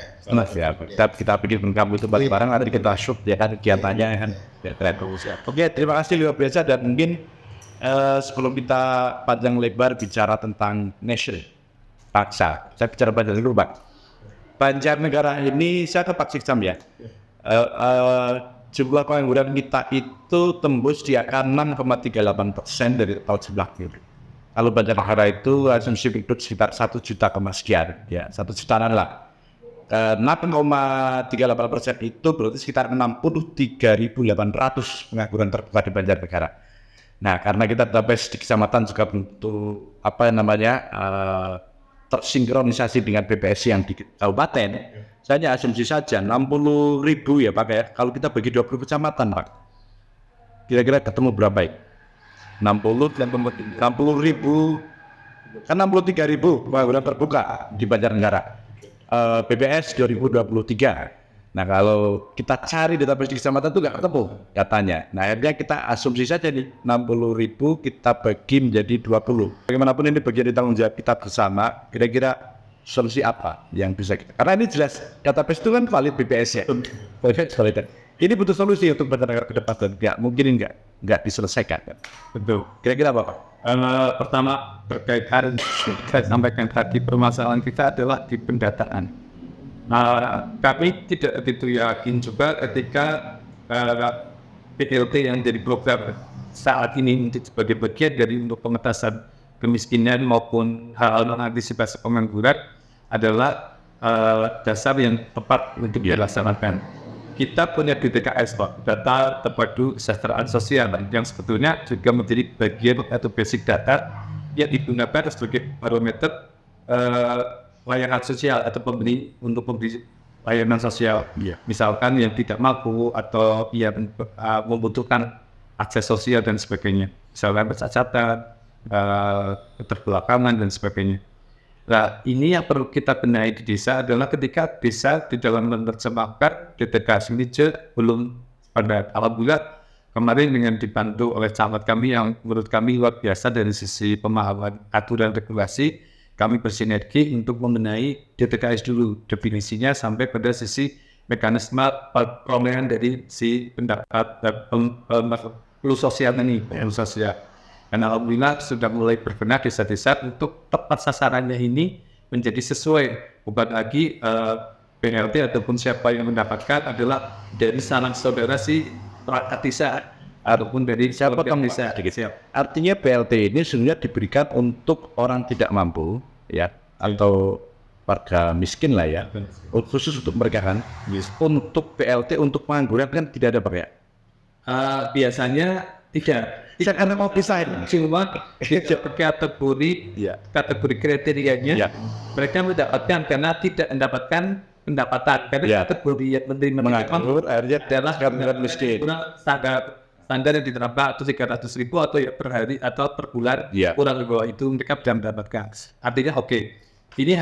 Ya, kita bikin kamu itu bareng nanti kita shoot ya kan kegiatannya ya kan. Ya, keren. Oke, terima kasih luar biasa dan mungkin sebelum kita panjang lebar bicara tentang nation paksa, saya bicara panjang dulu Pak. Banjarnegara ini saya ke Pak Sikcam ya. Jumlah pengangguran kita itu tembus di angka 6,38% dari tahun sebelumnya. Kalau Banjarnegara itu asumsi penduduk sekitar 1 juta sekian, ya 1 jutaan lah. 6,38% itu berarti sekitar 63.800 pengangguran terbuka di Banjarnegara. Nah, karena kita database di kecamatan juga bentuk tersinkronisasi dengan BPSI yang di kabupaten, saya asumsi saja 60.000 ya Pak ya. Kalau kita bagi 20 kecamatan Pak, kira-kira ketemu berapa ya? 60.000 kan 63.000 pengangguran terbuka di Banjarnegara. BPS 2023. Nah kalau kita cari database di kecamatan itu nggak ketemu datanya. Nah akhirnya kita asumsi saja nih 60.000 kita bagi menjadi 20. Bagaimanapun ini bagian dari tanggung jawab kita bersama. Kira-kira solusi apa yang bisa kita? Karena ini jelas database itu kan valid BPS ya. Valid. Ini butuh solusi untuk Banjarnegara ke depan dan nggak mungkin nggak diselesaikan. Betul. Kira-kira apa Pak? Pertama berkaitan saya sampaikan tadi permasalahan kita adalah di pendataan. Kami tidak begitu yakin juga ketika PLT yang jadi program saat ini sebagai bagian dari untuk pengentasan kemiskinan maupun hal-hal mengantisipasi pengangguran adalah dasar yang tepat untuk dilaksanakan. Kita punya DTKS Pak, data terpadu kesejahteraan sosial yang sebetulnya juga menjadi bagian atau basic data yang digunakan sebagai barometer layanan sosial atau pemberi layanan sosial. Misalkan yang tidak mampu atau yang membutuhkan akses sosial dan sebagainya. Misalkan bercacatan, keterbelakangan dan sebagainya. Nah, ini yang perlu kita benahi di desa adalah ketika desa di dalam menerjemahkan DTKS ini belum pada alhamdulillah kemarin dengan dibantu oleh camat kami yang menurut kami luar biasa dari sisi pemahaman aturan regulasi, kami bersinergi untuk membenahi DTKS dulu definisinya sampai pada sisi mekanisme perolehan dari si pendapat perlu sosial ini, perlu sosial. Dan alhamdulillah sudah mulai berbenah desa-desa untuk tepat sasarannya ini menjadi sesuai. Bukan lagi PLT ataupun siapa yang mendapatkan adalah dari sanak saudara si perangkat desa ataupun dari siapa desa. Artinya PLT ini sebenarnya diberikan untuk orang tidak mampu ya atau warga miskin lah ya. Khusus untuk mereka kan. Untuk PLT untuk pengangguran kan tidak ada Pak ya? Biasanya tidak. Karena mau pisahin Cuma kategori kriterianya mereka mendapatkan karena tidak mendapatkan pendapatan karena kategori yang menerima menganggur akhirnya adalah pengangguran miskin. Standar yang diterapkan atau 300.000 atau ya per hari atau per bulan kurang lebih itu mereka bisa mendapatkan. Artinya ini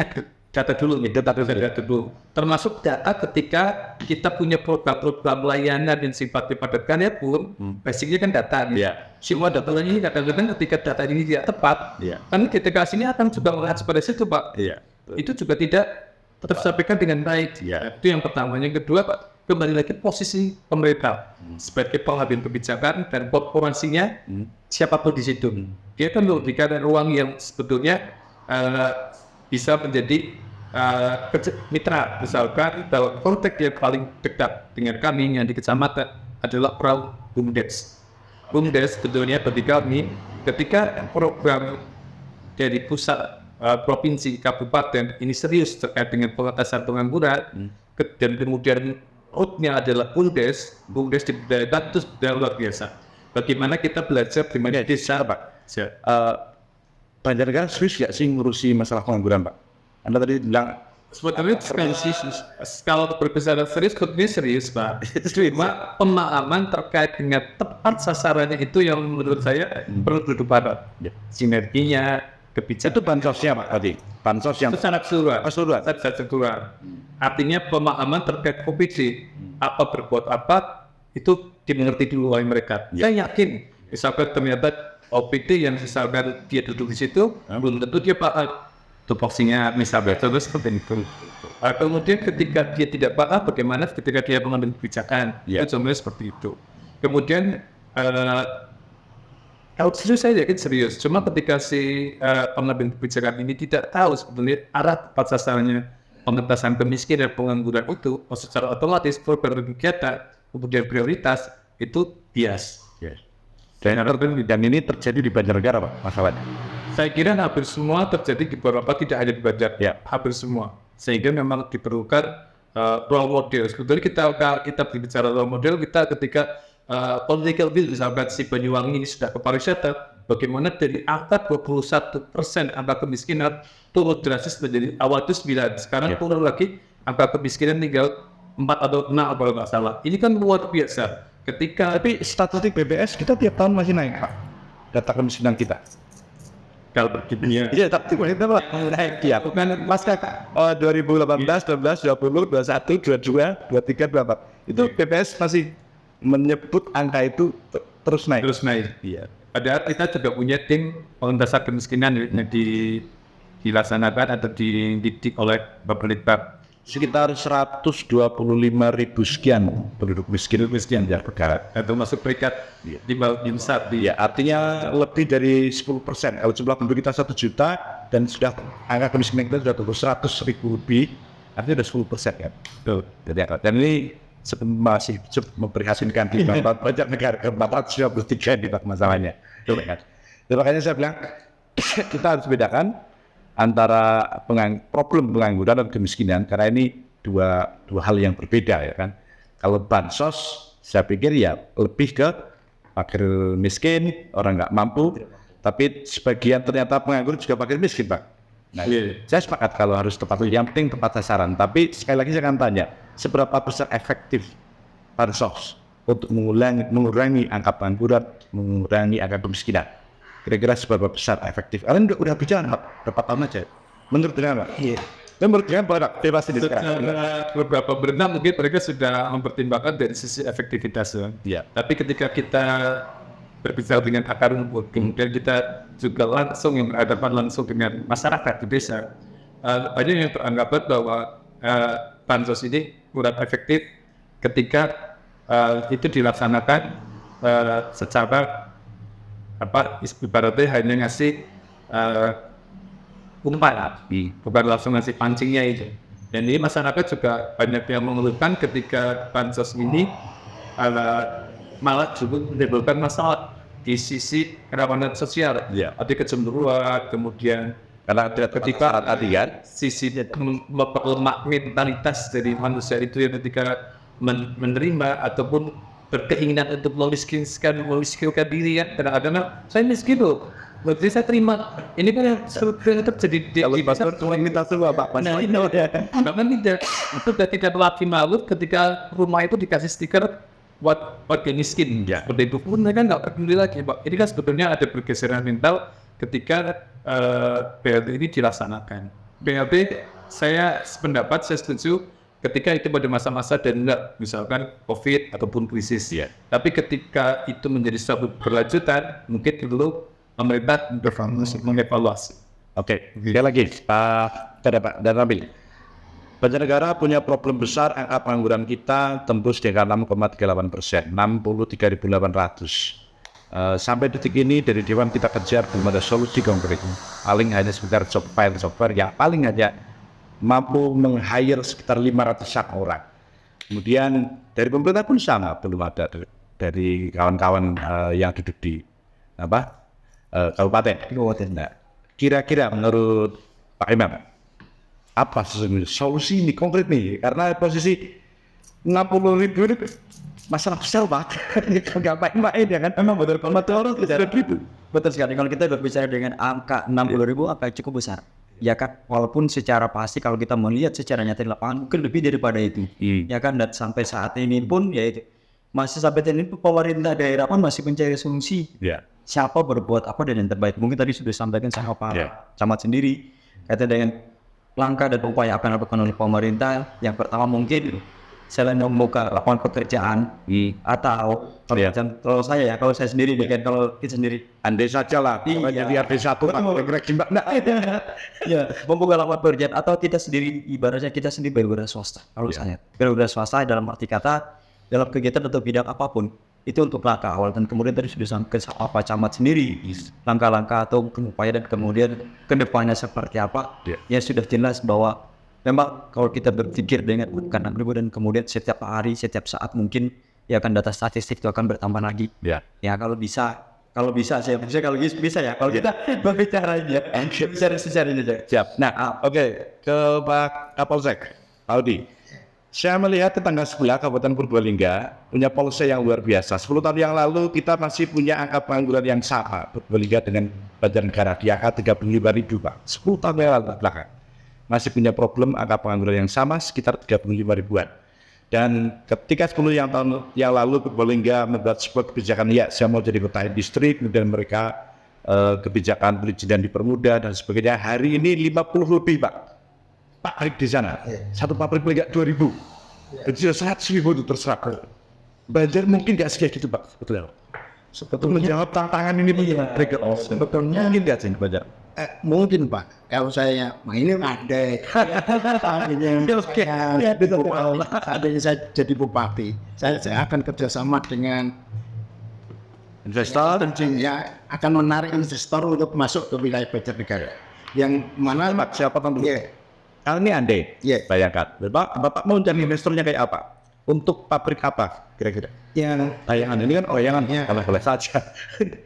data dulu nih, data dulu. Termasuk data ketika kita punya program-program layanan yang sifatnya padat karya pun, basicnya kan data nih. Semua data ini kadang-kadang ketika data ini tidak tepat, kan ketika sini akan juga melihat pada situ Pak. Itu juga tidak tersampaikan dengan baik. Itu yang pertama. Yang kedua Pak, kembali lagi posisi pemerintah sebagai pengambil kebijakan dan korporasinya siapapun di situ. Dia kan memberikan ruang yang sebetulnya bisa menjadi mitra. Misalkan dalam konteks yang paling dekat dengan kami yang di kecamatan adalah program BUMDes. BUMDes tentunya bagi kami ketika program dari pusat, provinsi, kabupaten ini serius terkait dengan pengatasan pengangguran dan kemudian rootnya adalah BUMDes diberdayakan itu sudah luar biasa. Bagaimana kita belajar di mana desa, Pak? Banjarnegara serius nggak sih ngurusi masalah pengangguran, Pak? Anda tadi bilang Sebetulnya kalau berbicara serius, ini serius, Pak. Cuma pemahaman terkait dengan tepat sasarannya itu yang menurut saya perlu duduk pada sinerginya, kebijakan. itu bansosnya, Pak, tadi. Bansos yang Secara keseluruhan. keseluruhan. Secara keseluruhan. Artinya pemahaman terkait OPD, apa berbuat apa, itu dimengerti dulu oleh mereka. Saya yakin, misalkan ternyata OPD yang misalkan dia duduk di situ, belum tentu dia paham tupoksinya misalnya terus seperti itu. Kemudian ketika dia tidak paham, bagaimana ketika dia mengambil kebijakan, itu sebenarnya seperti itu. Kemudian kalau serius saya yakin serius. Cuma ketika si pengambil kebijakan ini tidak tahu sebenarnya arah tepat sasarannya pengentasan kemiskinan dan pengangguran itu, secara otomatis program kegiatan kemudian prioritas itu bias. Dan ini terjadi di Banjarnegara, Pak, masalahnya. Saya kira hampir semua terjadi di beberapa, tidak hanya di Banjar, hampir semua. Sehingga memang diperlukan role model. Sebetulnya kita berbicara role model, kita ketika political will, misalkan si Banyuwangi ini sudah ke pariwisata, bagaimana dari angka 21% angka kemiskinan turun drastis menjadi awal itu 9, sekarang turun lagi angka kemiskinan tinggal 4 atau 6 kalau nggak salah. Ini kan luar biasa. Tapi statistik BPS kita tiap tahun masih naik, Pak, data kemiskinan kita. Kalau begini Iya, tapi kita naik ya. Bukan pas 2018, 19, 20, 21, 22, 23, 24. Itu BPS masih menyebut angka itu terus naik. Iya. Padahal kita juga punya tim pengentasan kemiskinan yang dilaksanakan atau dididik oleh Bapelitbang. Sekitar 125.000 sekian penduduk miskin ya negara. Itu masuk peringkat di bawah INSAT. Ya, artinya lebih dari 10%. Kalau jumlah penduduk kita 1 juta dan sudah angka kemiskinan kita sudah turun 100.000 lebih, artinya sudah 10% kan. Dan ini masih cukup memprihatinkan di banyak negara, 493 di masalahnya. Makanya saya bilang kita harus bedakan antara problem pengangguran dan kemiskinan, karena ini dua hal yang berbeda ya kan. Kalau bansos saya pikir ya lebih ke fakir miskin, orang nggak mampu, tapi sebagian ternyata penganggur juga fakir miskin, Pak. Nah, saya sepakat kalau harus tepat, yang penting tepat sasaran. Tapi sekali lagi saya akan tanya, seberapa besar efektif bansos untuk mengurangi angka pengangguran, mengurangi angka kemiskinan? Kira-kira seberapa besar efektif? Kalian udah bicara berapa tahun aja? Menurut dengan Pak? Iya. Menurut dengan Pak, bebas ini sekarang. Beberapa berenang mungkin mereka sudah mempertimbangkan dari sisi efektivitas. Iya. Tapi ketika kita berbicara dengan akar rumput, kemudian kita juga langsung yang berhadapan langsung dengan masyarakat di desa, banyak yang beranggapan bahwa bansos ini kurang efektif ketika itu dilaksanakan secara ibaratnya hanya ngasih umpan, bukan langsung ngasih pancingnya itu. Dan ini masyarakat juga banyak yang mengeluhkan ketika bansos ini malah juga menimbulkan masalah di sisi kerawanan sosial, ada kecemburuan, kemudian Karena ketika tadi kan, sisi memperlemah mentalitas dari manusia itu yang ketika menerima ataupun berkeinginan untuk memiskinkan diri ya, kadang-kadang saya miskin loh, berarti saya terima. Ini kan yang terjadi di pasar kita semua Pak. Nah ini bahkan tidak, itu sudah tidak lagi malu ketika rumah itu dikasih stiker buat warga miskin. Seperti itu pun mereka nggak peduli lagi, Pak. Ini kan sebetulnya ada pergeseran mental ketika BLT ini dilaksanakan. BLT saya sependapat, saya setuju ketika itu pada masa-masa darurat, misalkan COVID ataupun krisis. Tapi ketika itu menjadi suatu berlanjutan, mungkin perlu pemerintah mengevaluasi. Oke, sekali lagi Pak Nabil. Banjarnegara punya problem besar, angka pengangguran kita tembus di angka 6,38%, 63.800. Sampai detik ini dari Dewan kita kejar belum ada solusi konkret. Paling hanya sekitar job fair yang paling hanya mampu meng-hire sekitar 500 orang. Kemudian dari pemerintah pun sama, belum ada dari kawan-kawan yang duduk di kabupaten. Nah, kira-kira menurut Pak Imam, apa sesungguhnya solusi ini konkret nih? Karena posisi 60.000 ini masalah besar Pak. Nggak main-main ya kan? Memang betul kalau Ribu. betul sekali kalau kita berbicara dengan angka 60.000 angka cukup besar. Ya kan, walaupun secara pasti kalau kita melihat secara nyata di lapangan mungkin lebih daripada itu. Ya kan, dan sampai saat ini pun ya itu masih sampai saat ini pemerintah daerah pun masih mencari solusi. Siapa berbuat apa dan yang terbaik. Mungkin tadi sudah disampaikan sama Pak Camat sendiri kaitan dengan langkah dan upaya apa yang dilakukan oleh pemerintah. Yang pertama mungkin selain membuka lapangan pekerjaan atau kalau saya sendiri kalau kita sendiri Andai saja lah, jadi andai satu membuka lapangan pekerjaan atau kita sendiri ibaratnya kita sendiri berwira swasta. Kalau saya berwira swasta dalam arti kata dalam kegiatan atau bidang apapun itu untuk langkah awal, dan kemudian tadi sudah sampai sama Pak Camat sendiri langkah-langkah atau upaya dan kemudian kedepannya seperti apa ya sudah jelas bahwa memang kalau kita berpikir dengan karena dan kemudian setiap hari, setiap saat mungkin ya akan data statistik itu akan bertambah lagi. Ya kalau bisa saya kalau bisa ya kalau kita berbicara ya bicara secara ini aja. Siap. Nah, oke, ke Pak Kapolsek, Pak Audi. Saya melihat tetangga sebelah Kabupaten Purbalingga punya polisi yang luar biasa. 10 tahun yang lalu kita masih punya angka pengangguran yang sama Purbalingga dengan Banjarnegara di angka 35.000 Pak. 10 tahun yang lalu belakang masih punya problem angka pengangguran yang sama sekitar 35 ribuan. Dan ketika 10 tahun yang lalu Purbalingga membuat sebuah kebijakan, ya saya mau jadi kota industri, kemudian mereka kebijakan perizinan dipermudah dan sebagainya. Hari ini 50 lebih Pak pabrik di sana. Satu pabrik paling nggak 2.000. Jadi sudah 100.000 itu terserap. Banjar mungkin nggak segitu gitu Pak. Betul. Sebetulnya menjawab tantangan ini mereka. Sebetulnya mungkin nggak sih Banjar? Mungkin Pak, kalau saya ini ada adanya saya jadi bupati, saya akan kerjasama dengan investor ya akan menarik investor untuk masuk ke wilayah Banjarnegara yang mana siapa tahu kalau ini andai bayangkan Bapak mau cari investornya kayak apa untuk pabrik apa kira-kira tayangan ini kan kalau boleh saja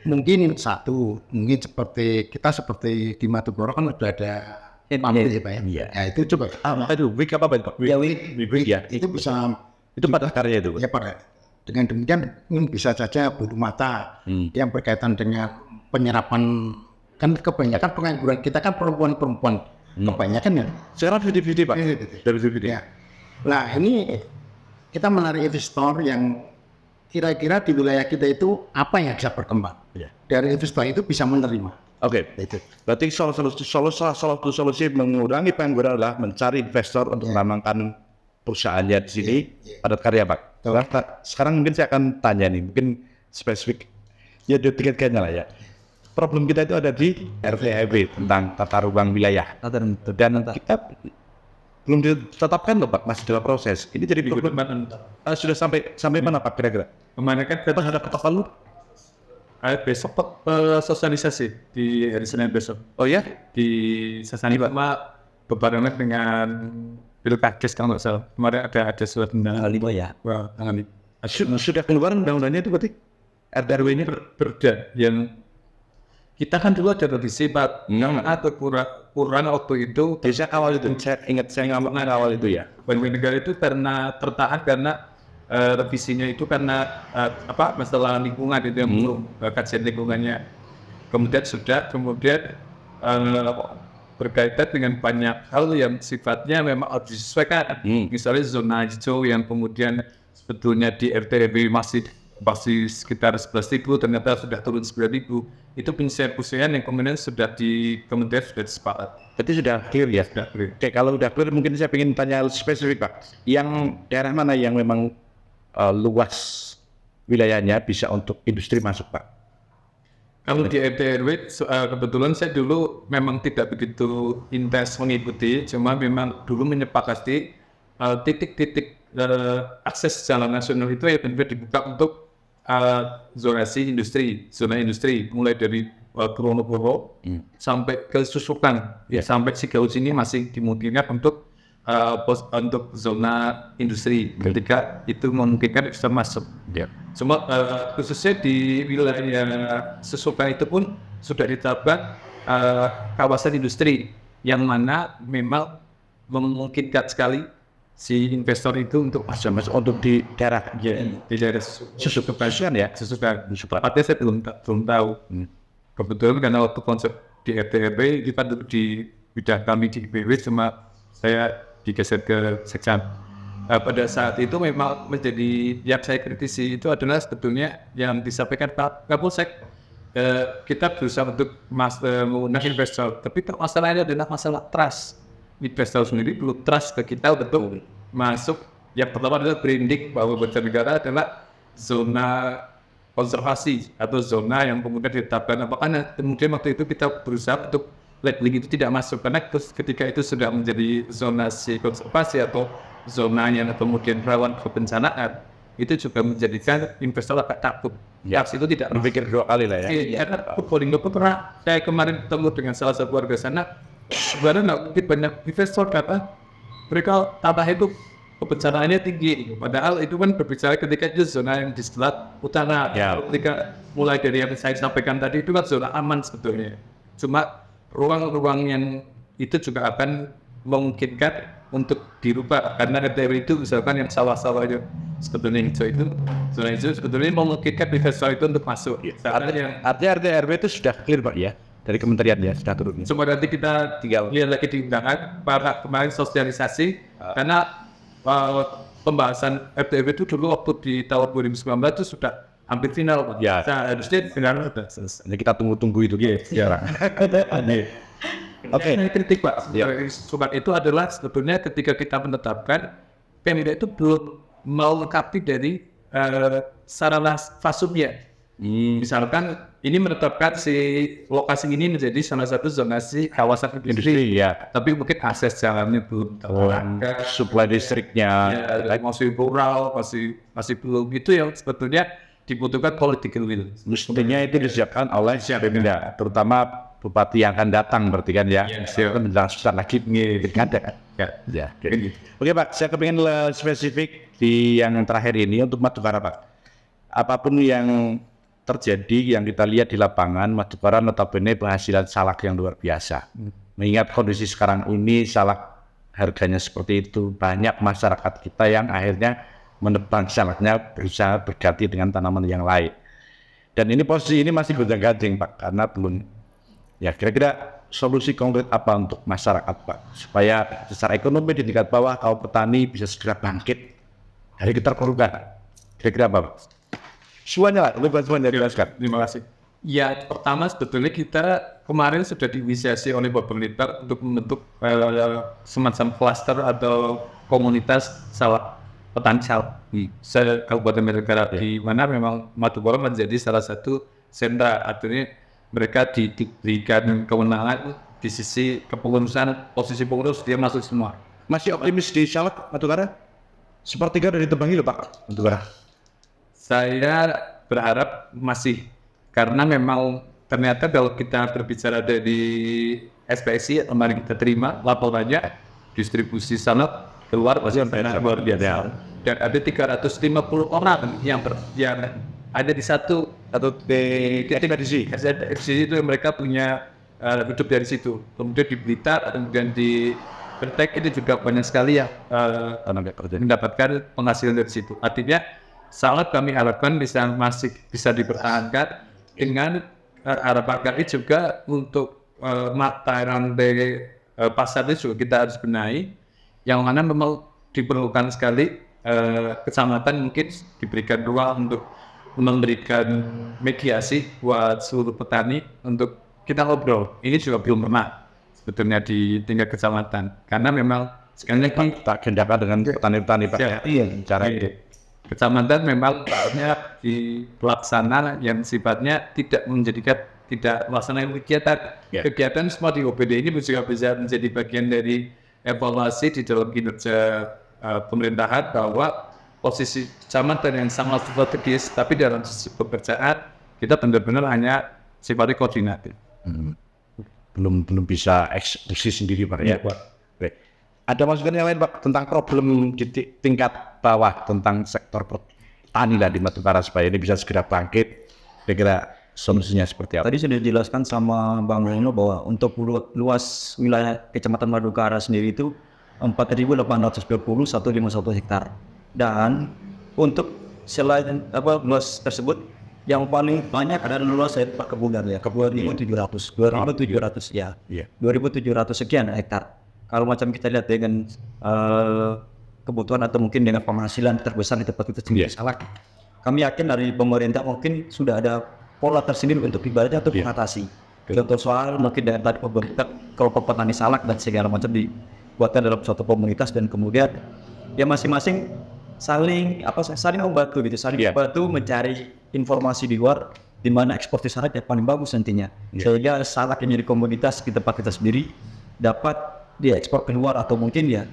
mungkin seperti di Madukoro kan sudah ada pabrik ya Pak ya. Ya itu coba wig apa Pak? Wig ya itu bisa itu pada karya itu ya pada dengan demikian bisa saja bulu mata yang berkaitan dengan penyerapan kan kebanyakan pengangguran kita kan perempuan kebanyakan ya sekarang 50-50 Pak dari 50 ya. Nah ini kita menarik investor yang kira-kira di wilayah kita itu apa yang bisa berkembang dari investor itu bisa menerima. Oke. Berarti salah satu solusi mengurangi pengangguran adalah mencari investor untuk menambangkan perusahaannya di sini padat karya Pak. Sekarang mungkin saya akan tanya nih mungkin spesifik ya di tingkatnya lah ya. Problem kita itu ada di RTHB tentang tata ruang wilayah dan kita belum ditetapkan loh Pak, masih dalam proses. Ini jadi problem sudah sampai mana Pak kira-kira? Kemarin kan kita ada ketok lu besok sosialisasi di hari Senin besok. Oh ya? Di Sasani Pak berbarengan dengan Pilkades kalau nggak salah. Kemarin ada surat undangan 5 ya. Wah, tangan sudah keluar undang-undangnya itu berarti RW-nya berbeda yang kita kan dulu ada revisi Pak, atau kurang waktu itu. Biasanya awal itu, saya ingat saya ngomong awal itu ya. Banjarnegara itu karena tertahan karena revisinya itu karena masalah lingkungan itu yang belum kajian lingkungannya. Kemudian berkaitan dengan banyak hal yang sifatnya memang harus disesuaikan. Misalnya zona hijau yang kemudian sebetulnya di RTB masih sekitar 11.000 ternyata sudah turun 9.000. Itu penyesuaian yang kemudian sudah di kemudian sudah disepakati. Berarti sudah clear ya? Sudah clear. Oke, kalau sudah clear mungkin saya ingin tanya spesifik Pak. Yang daerah mana yang memang luas wilayahnya bisa untuk industri masuk Pak? Kalau di RT RW kebetulan saya dulu memang tidak begitu intens mengikuti, cuma memang dulu menyepakati titik-titik akses jalan nasional itu ya benar dibuka untuk zonasi industri, zona industri, mulai dari Purwonowo sampai ke Susukan, sampai sejauh sini masih dimungkinkan untuk zona industri ketika itu memungkinkan bisa masuk. Cuma khususnya di wilayah Susukan itu pun sudah ditetapkan kawasan industri yang mana memang memungkinkan sekali si investor itu untuk masuk untuk di daerah di daerah Susukan ya. Susukan. Tepatnya saya belum tahu. Kebetulan karena waktu konsep di RT RW kita di bidang kami di IPW, cuma saya digeser ke Sekcam. Pada saat itu memang menjadi yang saya kritisi itu adalah sebetulnya yang disampaikan Pak Kapolsek. Kita berusaha untuk mengundang investor, tapi masalahnya adalah masalah trust. Investor sendiri belum trust ke kita untuk masuk. Yang pertama adalah branding bahwa Banjarnegara adalah zona konservasi atau zona yang kemudian ditetapkan. Apakah kemudian waktu itu kita berusaha untuk labeling itu tidak masuk, karena ketika itu sudah menjadi zonasi konservasi atau zona yang kemudian rawan kebencanaan, itu juga menjadikan investor agak takut. Itu tidak berpikir 2 kali lah ya. Karena Probolinggo pernah saya kemarin ketemu dengan salah satu warga sana, sebenarnya nggak mungkin banyak investor kata mereka tambah itu kebencanaannya tinggi, padahal itu kan berbicara ketika itu zona yang di sebelah utara. Ketika mulai dari yang saya sampaikan tadi itu kan zona aman sebetulnya, cuma ruang-ruang yang itu juga akan memungkinkan untuk dirubah, karena RTW itu misalkan yang sawah-sawah sebetulnya itu zona itu sebetulnya memungkinkan investor itu untuk masuk. Artinya RT RW itu sudah clear Pak ya, dari kementerian ya sudah turun. Cuma nanti kita tinggal lihat lagi di undangan para kemarin sosialisasi, karena pembahasan RTW itu dulu waktu di tahun 2019 itu sudah hampir final Pak. Harusnya final sudah selesai. Kita tunggu itu sekarang. Oke. Kritik Pak. Sobat itu adalah sebetulnya ketika kita menetapkan Pemda itu belum melengkapi dari sarana fasumnya. Misalkan ini menetapkan si lokasi ini menjadi salah satu zonasi kawasan industri, tapi mungkin akses jalannya belum terangkat, supply listriknya masih rural, masih belum. Itu yang sebetulnya dibutuhkan political will. Mestinya itu disiapkan oleh Pemda, terutama bupati yang akan datang berarti kan ya. Kan menjelaskan lagi ada. Oke Pak, saya kepingin spesifik di yang terakhir ini untuk Madukara Pak. Apapun yang terjadi yang kita lihat di lapangan, Madukara notabene penghasilan salak yang luar biasa. Mengingat kondisi sekarang ini salak harganya seperti itu, banyak masyarakat kita yang akhirnya menebang salaknya berusaha berganti dengan tanaman yang lain. Dan ini posisi ini masih gonjang-ganjing Pak, karena belum. Ya kira-kira solusi konkret apa untuk masyarakat Pak, supaya secara ekonomi di tingkat bawah kaum petani bisa segera bangkit dari keterpurukan. Kira-kira apa Pak? Semuanya lah, lebih banyak dijelaskan. Terima kasih. Ya, pertama sebetulnya kita kemarin sudah diinisiasi oleh pemerintah untuk membentuk semacam klaster atau komunitas salak petani salak di Kabupaten Banjarnegara, di mana memang Madukara menjadi salah satu sentra. Artinya mereka diberikan kewenangan di sisi kepengurusan, posisi pengurus dia masuk semua. Masih optimis di salak Madukara? Sepertiga dari tebangi loh Pak Madukara. Saya berharap masih, karena memang ternyata kalau kita berbicara dari SPSI kemarin kita terima laporannya distribusi salak keluar masih luar biasa. Dan ada 350 orang yang ada di satu atau di itu mereka punya hidup dari situ. Kemudian di Blitar, kemudian di Bertek itu juga banyak sekali yang mendapatkan penghasilan dari situ. Artinya salak kami harapkan masih bisa dipertahankan dengan harapan kami juga untuk mata rantai pasarnya juga kita harus benahi, yang mana memang diperlukan sekali kecamatan mungkin diberikan ruang untuk memberikan mediasi buat seluruh petani untuk kita ngobrol. Ini juga belum pernah sebetulnya di tingkat kecamatan, karena memang sekali lagi tak gendakan dengan petani-petani Pak. Iya, cara itu. Kecamatan memang banyak di pelaksana yang sifatnya tidak menjadikan tidak melaksanakan kegiatan. Ya. Kegiatan semua di OPD ini juga bisa menjadi bagian dari evaluasi di dalam kinerja pemerintahan bahwa posisi kecamatan yang sangat strategis, tapi dalam sisi pekerjaan kita benar-benar hanya sifatnya koordinatif. Belum bisa eksekusi sendiri Pak ya. Baik. Ada masukan yang lain Pak tentang problem di tingkat bawah tentang sektor petani lah di Madukara supaya ini bisa segera bangkit. Kira-kira solusinya seperti apa? Tadi sudah dijelaskan sama Bang Reno bahwa untuk luas wilayah Kecamatan Madukara sendiri itu 4.820 151 hektar. Dan untuk selain luas tersebut yang paling banyak adalah luas perkebunan ya, 2.700 ya. Iya. 2.700 sekian hektar. Kalau macam kita lihat dengan kebutuhan atau mungkin dengan penghasilan terbesar di tempat kita sendiri salak. Kami yakin dari pemerintah mungkin sudah ada pola tersendiri untuk ibaratnya untuk mengatasi. Contoh soal mungkin dengan tadi pemerintah kelompok petani salak dan segala macam dibuatkan dalam suatu komunitas dan kemudian ya masing-masing saling membantu gitu, membantu mencari informasi di luar di mana ekspor salak yang paling bagus nantinya. Sehingga salak yang jadi komoditas di tempat kita sendiri dapat diekspor keluar atau mungkin ya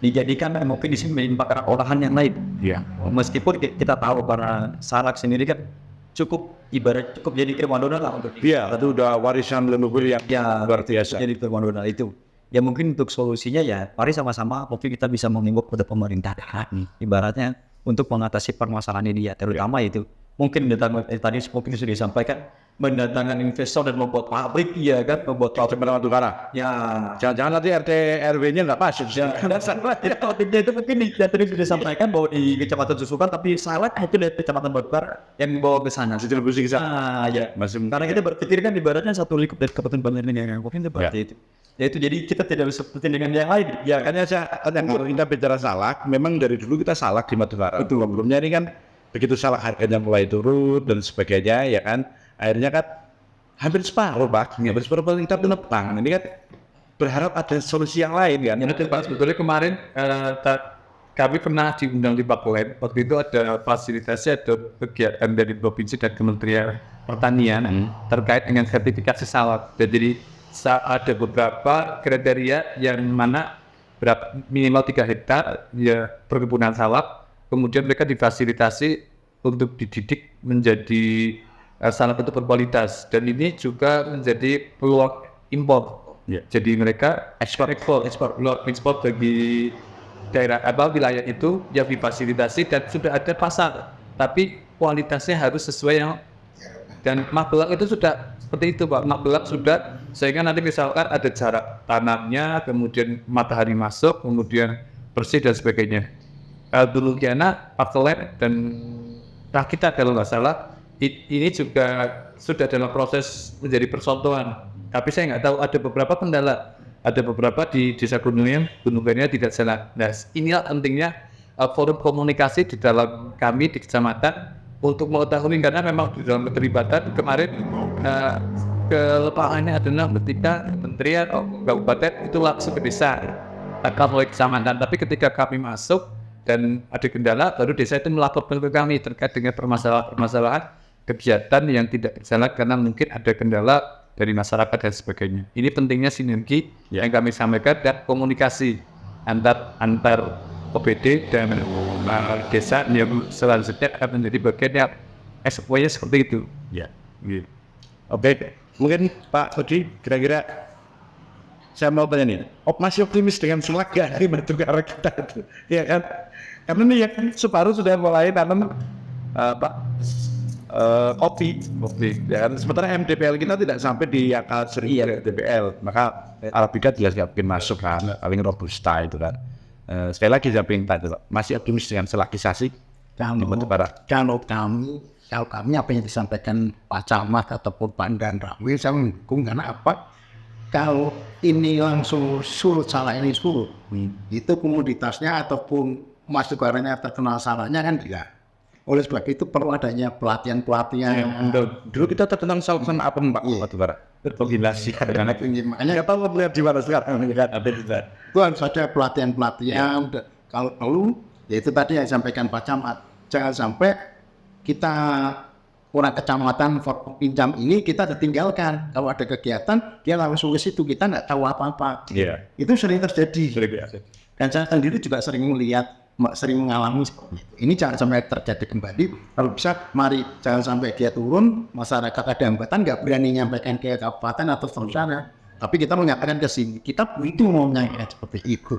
dijadikan mungkin di sini menjadi makanan olahan yang lain. Iya. Meskipun kita tahu karena salak sendiri kan cukup jadi primadona lah untuk Iya, itu udah warisan leluhur yang luar biasa. jadi primadona itu. Ya mungkin untuk solusinya ya mari sama-sama mungkin kita bisa mengimbau kepada pemerintah ibaratnya untuk mengatasi permasalahan ini ya terutama itu mungkin tadi mungkin sudah disampaikan mendatangkan investor dan membuat pabrik ya kan membuat pabrik Madukara. ya Jangan-jangan nanti RT RW-nya nggak pas. ya kalau itu mungkin tadi sudah disampaikan bahwa di Kecamatan Susukan tapi salak itu dari Kecamatan Madukara yang bawa ke sana Distribusi ke sana. ya Masih karena kita berpikir kan ibaratnya satu lingkup dari Kabupaten Banten yang mungkin seperti itu. Ya itu jadi kita tidak bisa seperti dengan yang lain. Ya kan kalau kita bicara salak, memang dari dulu kita salak di Madukara. Sebelumnya ini kan begitu salak harganya mulai turun dan sebagainya, ya kan. Akhirnya kan hampir separuh Pak, hampir separuh kita penebang. Ini kan berharap ada solusi yang lain kan. Ya, Pak, sebetulnya kemarin kami pernah diundang di Bakulen. Waktu itu ada fasilitasi, ada kegiatan dari Provinsi dan Kementerian Pertanian terkait dengan sertifikasi salak. Jadi ada beberapa kriteria yang mana minimal 3 hektar ya perkebunan salak, kemudian mereka difasilitasi untuk dididik menjadi salak itu berkualitas dan ini juga menjadi peluang impor. Jadi mereka ekspor bagi daerah wilayah itu yang difasilitasi dan sudah ada pasar, tapi kualitasnya harus sesuai yang dan Magelang itu sudah seperti itu Pak. Magelang sudah sehingga nanti misalkan ada jarak tanamnya, kemudian matahari masuk, kemudian bersih dan sebagainya. Dulu Kiana, Pakelet dan Rakita kalau nggak salah ini juga sudah dalam proses menjadi percontohan. Tapi saya nggak tahu ada beberapa kendala, ada beberapa di desa Gunungnya tidak jalan. Nah inilah pentingnya forum komunikasi di dalam kami di kecamatan untuk mengetahui karena memang di dalam keterlibatan kemarin kelepahannya adalah ketika kementerian kabupaten itu langsung ke desa mulai kecamatan, tapi ketika kami masuk dan ada kendala baru desa itu melaporkan ke kami terkait dengan permasalahan kegiatan yang tidak berjalan karena mungkin ada kendala dari masyarakat dan sebagainya. Ini pentingnya sinergi yang kami sampaikan dan komunikasi antar OPD dan desa yang selanjutnya akan menjadi bagian yang SOP-nya seperti itu. Ya. Oke, mungkin Pak Odi kira-kira saya mau tanya nih, masih optimis dengan salak di Madukara kita itu, ya kan? Karena nih ya separuh sudah mulai tanam kopi, ya kan? Sementara MDPL kita tidak sampai di angka 1000 MDPL, maka Arabica jelas nggak mungkin masuk kan, paling robusta itu kan. Sekali lagi saya ingin tanya, masih optimis dengan selakisasi di Madukara? Kalau kami apa yang disampaikan Pak Camat ataupun Pak Dan Ramil saya mendukung karena apa? Kalau ini langsung surut salak ini surut, itu komoditasnya ataupun masuk barangnya terkenal salaknya kan tidak. Oleh sebab itu perlu adanya pelatihan-pelatihan. Dulu kita terkenal salaksan apa Pak Madukara? Tergilasi karena makanya kita mau melihat di mana sekarang itu harus ada pelatihan-pelatihan. Kalau perlu, ya itu tadi yang disampaikan Pak Camat. Jangan sampai kita kurang kecamatan Forkopimda ini kita ditinggalkan. Kalau ada kegiatan, dia langsung ke situ, kita nggak tahu apa-apa. Iya. Itu sering terjadi. Dan saya sendiri juga sering melihat, sering mengalami seperti itu. Ini jangan sampai terjadi kembali. Kalau bisa, mari jangan sampai dia turun, masyarakat ada hambatan, nggak berani nyampaikan ke kabupaten atau seterusnya. Tapi kita mengatakan ke sini, kita itu mau menyampaikan seperti itu.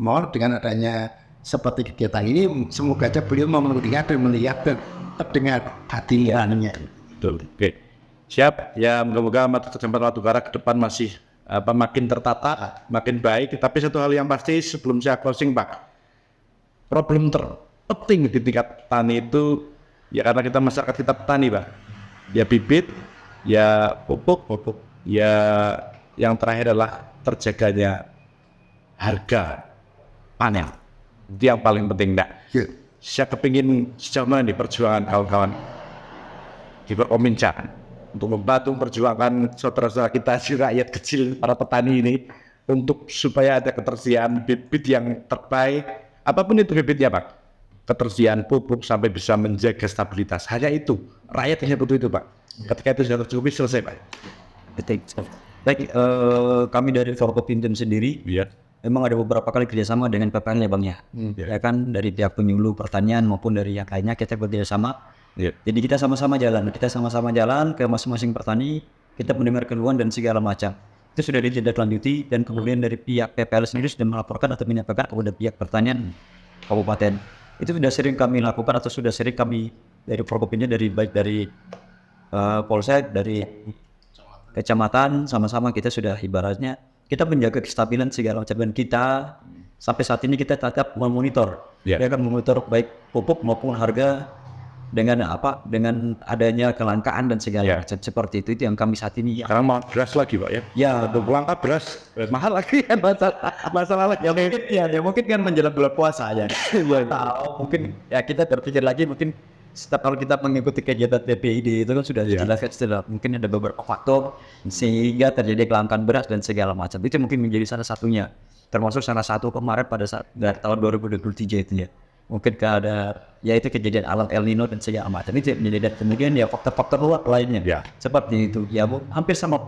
Mohon dengan adanya seperti kegiatan ini, semoga aja beliau mau melihat dan terdengar hatinya. Betul. Oke. Siap. Ya moga-moga Kecamatan Watu Kara ke depan masih makin tertata, makin baik. Tapi satu hal yang pasti sebelum saya closing, Pak, problem terpenting di tingkat tani itu ya karena kita masyarakat kita petani, Pak. Ya bibit, ya pupuk, ya yang terakhir adalah terjaganya harga panen. Itu yang paling penting, Nak. Saya kepingin sejauh mana nih perjuangan kawan-kawan di Forkopimda untuk membantu perjuangan saudara-saudara kita si rakyat kecil, para petani ini, untuk supaya ada ketersediaan bibit yang terbaik, apapun itu bibitnya, Pak. Ketersediaan pupuk sampai bisa menjaga stabilitas. Hanya itu, rakyat hanya butuh itu, Pak. Ketika itu sudah tercukupi, selesai, Pak. Betul. Baik, kami dari Forkopimda sendiri, memang ada beberapa kali kerjasama dengan PPL ya Bang ya. Ya kan dari pihak penyuluh pertanian maupun dari yang lainnya kita bekerjasama. Jadi kita sama-sama jalan ke masing-masing petani, kita mendengar keluhan dan segala macam. Itu sudah ditindaklanjuti dan kemudian dari pihak PPL sendiri sudah melaporkan atau menyampaikan kepada pihak pertanian kabupaten. Itu sudah sering kami lakukan atau sudah sering kami dari Forkopimda baik dari Polsek, dari kecamatan, sama-sama kita sudah ibaratnya kita menjaga kestabilan segala macam dan kita sampai saat ini kita tetap memonitor, ya kan memonitor baik pupuk maupun harga dengan adanya kelangkaan dan segala macam seperti itu yang kami saat ini. Sekarang mau beras lagi, Pak ya? Ya, langka beras mahal lagi kan masalah lagi. Mungkin kan menjelang bulan puasa ya. Tahu mungkin ya kita berpikir lagi mungkin setiap kalau kita mengikuti kegiatan TPID itu kan sudah dijelaskan setelah mungkin ada beberapa faktor sehingga terjadi kelangkaan beras dan segala macam. Itu mungkin menjadi salah satunya, termasuk salah satu kemarin pada saat dari tahun 2023 itu ya. Mungkin ada yaitu kejadian alam El Nino dan segala macam itu menjadi, dan kemudian ya faktor-faktor luar lainnya seperti itu ya hampir sama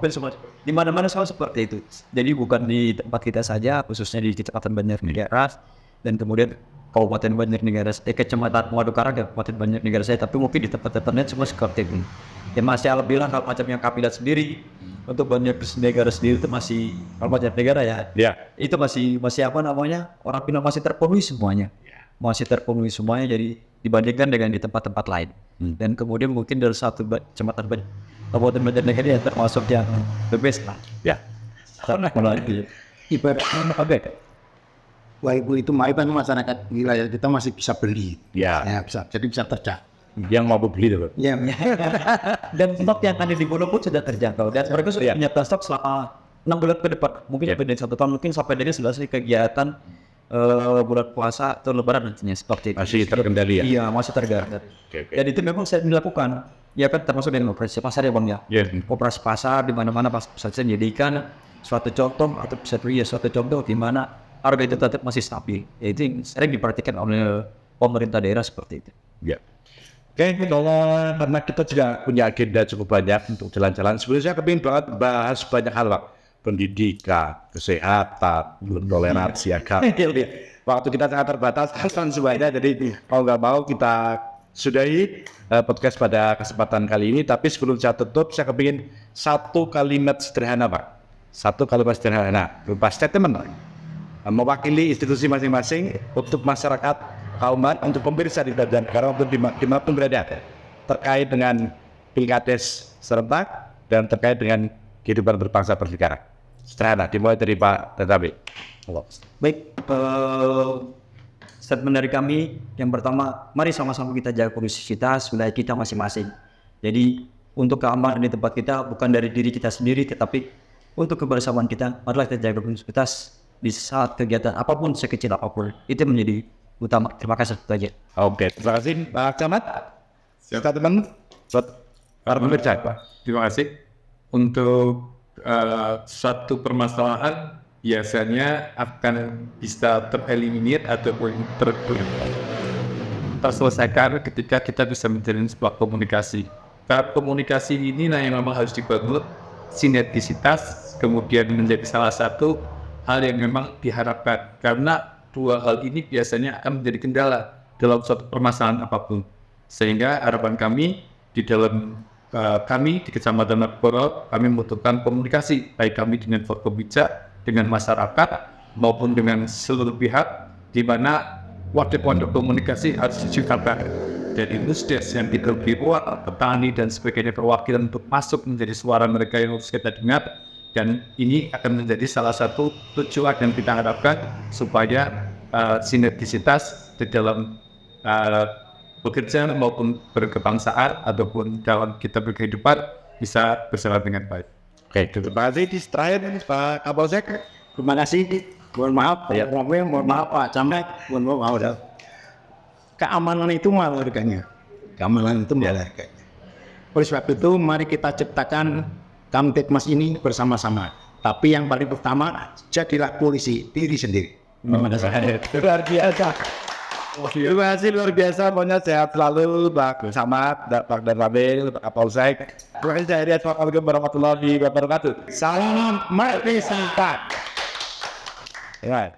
di mana-mana sama seperti itu. Jadi bukan di tempat kita saja, khususnya di Kecamatan Banjarnegara dan kemudian Kabupaten Banjarnegara, Kecamatan Watu Kara, Kabupaten Banjarnegara saya, tapi mungkin di tempat-tempat lain semua seperti itu. Ya masih alhamdulillah kalau macam yang kami lihat sendiri untuk Banjarnegara sendiri itu masih kalau Banjarnegara itu masih apa namanya orang bilang masih terpenuhi semuanya, masih terpenuhi semuanya. Jadi dibandingkan dengan di tempat-tempat lain. Dan kemudian mungkin dari satu kecamatan Kabupaten Banjarnegara yang termasuk yang the best lah. Ibaratnya walaupun itu masyarakat wilayah kita masih bisa beli, bisa, jadi bisa terjangkau. Yang mau beli itu, Ya. Dan stok yang ada di Bolo pun sudah terjangkau. Dan mereka sudah menyiapkan stok selama 6 bulan ke depan. Mungkin sampai dari 1 tahun, mungkin sampai dari selesai kegiatan bulan puasa atau lebaran nantinya seperti itu. Masih terkendali ya? Iya, masih terkendali. Dan itu memang saya dilakukan. Ya kan termasuk dengan operasi pasar ya Bang ya. Operasi pasar di mana-mana saya jadikan suatu contoh atau bisa suatu contoh di mana harga itu tetap masih stabil. Ya, itu yang sering diperhatikan oleh pemerintah daerah seperti itu. Ya. Oke, karena kita juga punya agenda cukup banyak untuk jalan-jalan. Sebenarnya saya kepingin banget bahas banyak hal, Pak. Pendidikan, kesehatan, toleransi agama. Waktu kita sangat terbatas, kan semuanya. Jadi mau nggak mau kita sudahi podcast pada kesempatan kali ini. Tapi sebelum saya tutup, saya kepingin satu kalimat sederhana, Pak. Satu kalimat sederhana, berupa statement, Pak. Mewakili institusi masing-masing untuk masyarakat kauman, untuk pemirsa di Banjarnegara untuk dimanapun berada terkait dengan pilkades serentak dan terkait dengan kehidupan berbangsa bernegara. Sederhana, dimulai dari Pak Tetapi. Baik, statement dari kami yang pertama, mari sama-sama kita jaga kondusivitas wilayah kita masing-masing. Jadi untuk keamanan di tempat kita bukan dari diri kita sendiri, tetapi untuk kebersamaan kita, marilah kita jaga kondusivitas di saat kegiatan apapun sekecil apapun. Itu menjadi utama. Terima kasih saja. Oke, terima kasih Pak Camat. Silakan teman. Para pemirsa, Pak. Terima kasih. Untuk suatu permasalahan biasanya akan bisa tereliminir ataupun terselesaikan ketika kita bisa menjalin sebuah komunikasi. tahap komunikasi inilah yang memang harus dibangun, sinergisitas, kemudian menjadi salah satu hal yang memang diharapkan. Karena dua hal ini biasanya akan menjadi kendala dalam suatu permasalahan apapun. Sehingga harapan kami di dalam kami di Kecamatan Madioboro, kami membutuhkan komunikasi, baik kami dengan Forkobija, dengan masyarakat, maupun dengan seluruh pihak, di mana wadah-wadah komunikasi harus diciptakan dari Nusdes yang tidak dibuat, petani dan sebagainya perwakilan untuk masuk menjadi suara mereka yang harus kita dengar, dan ini akan menjadi salah satu tujuan yang kita harapkan supaya sinergisitas di dalam bekerja maupun berkebangsaan ataupun dalam kita berkehidupan bisa berjalan dengan baik. Oke, terima kasih. Terakhir Pak Kapolsek. Terima kasih. Mohon maaf, Pak Ramil, mohon maaf Pak Camat, mohon maaf. Keamanan itu mahal harganya. Keamanan itu mahal harganya. Oleh sebab itu, mari kita ciptakan Kamtibmas ini bersama-sama. Tapi yang paling pertama, jadilah polisi diri sendiri. Luar biasa. Terima kasih luar biasa. Pokoknya sehat selalu Pak Samad, Pak Dan Ramil, Pak Kapolsek. Terima kasih dari Assalamualaikum warahmatullahi wabarakatuh. Salam merdeka. Ya.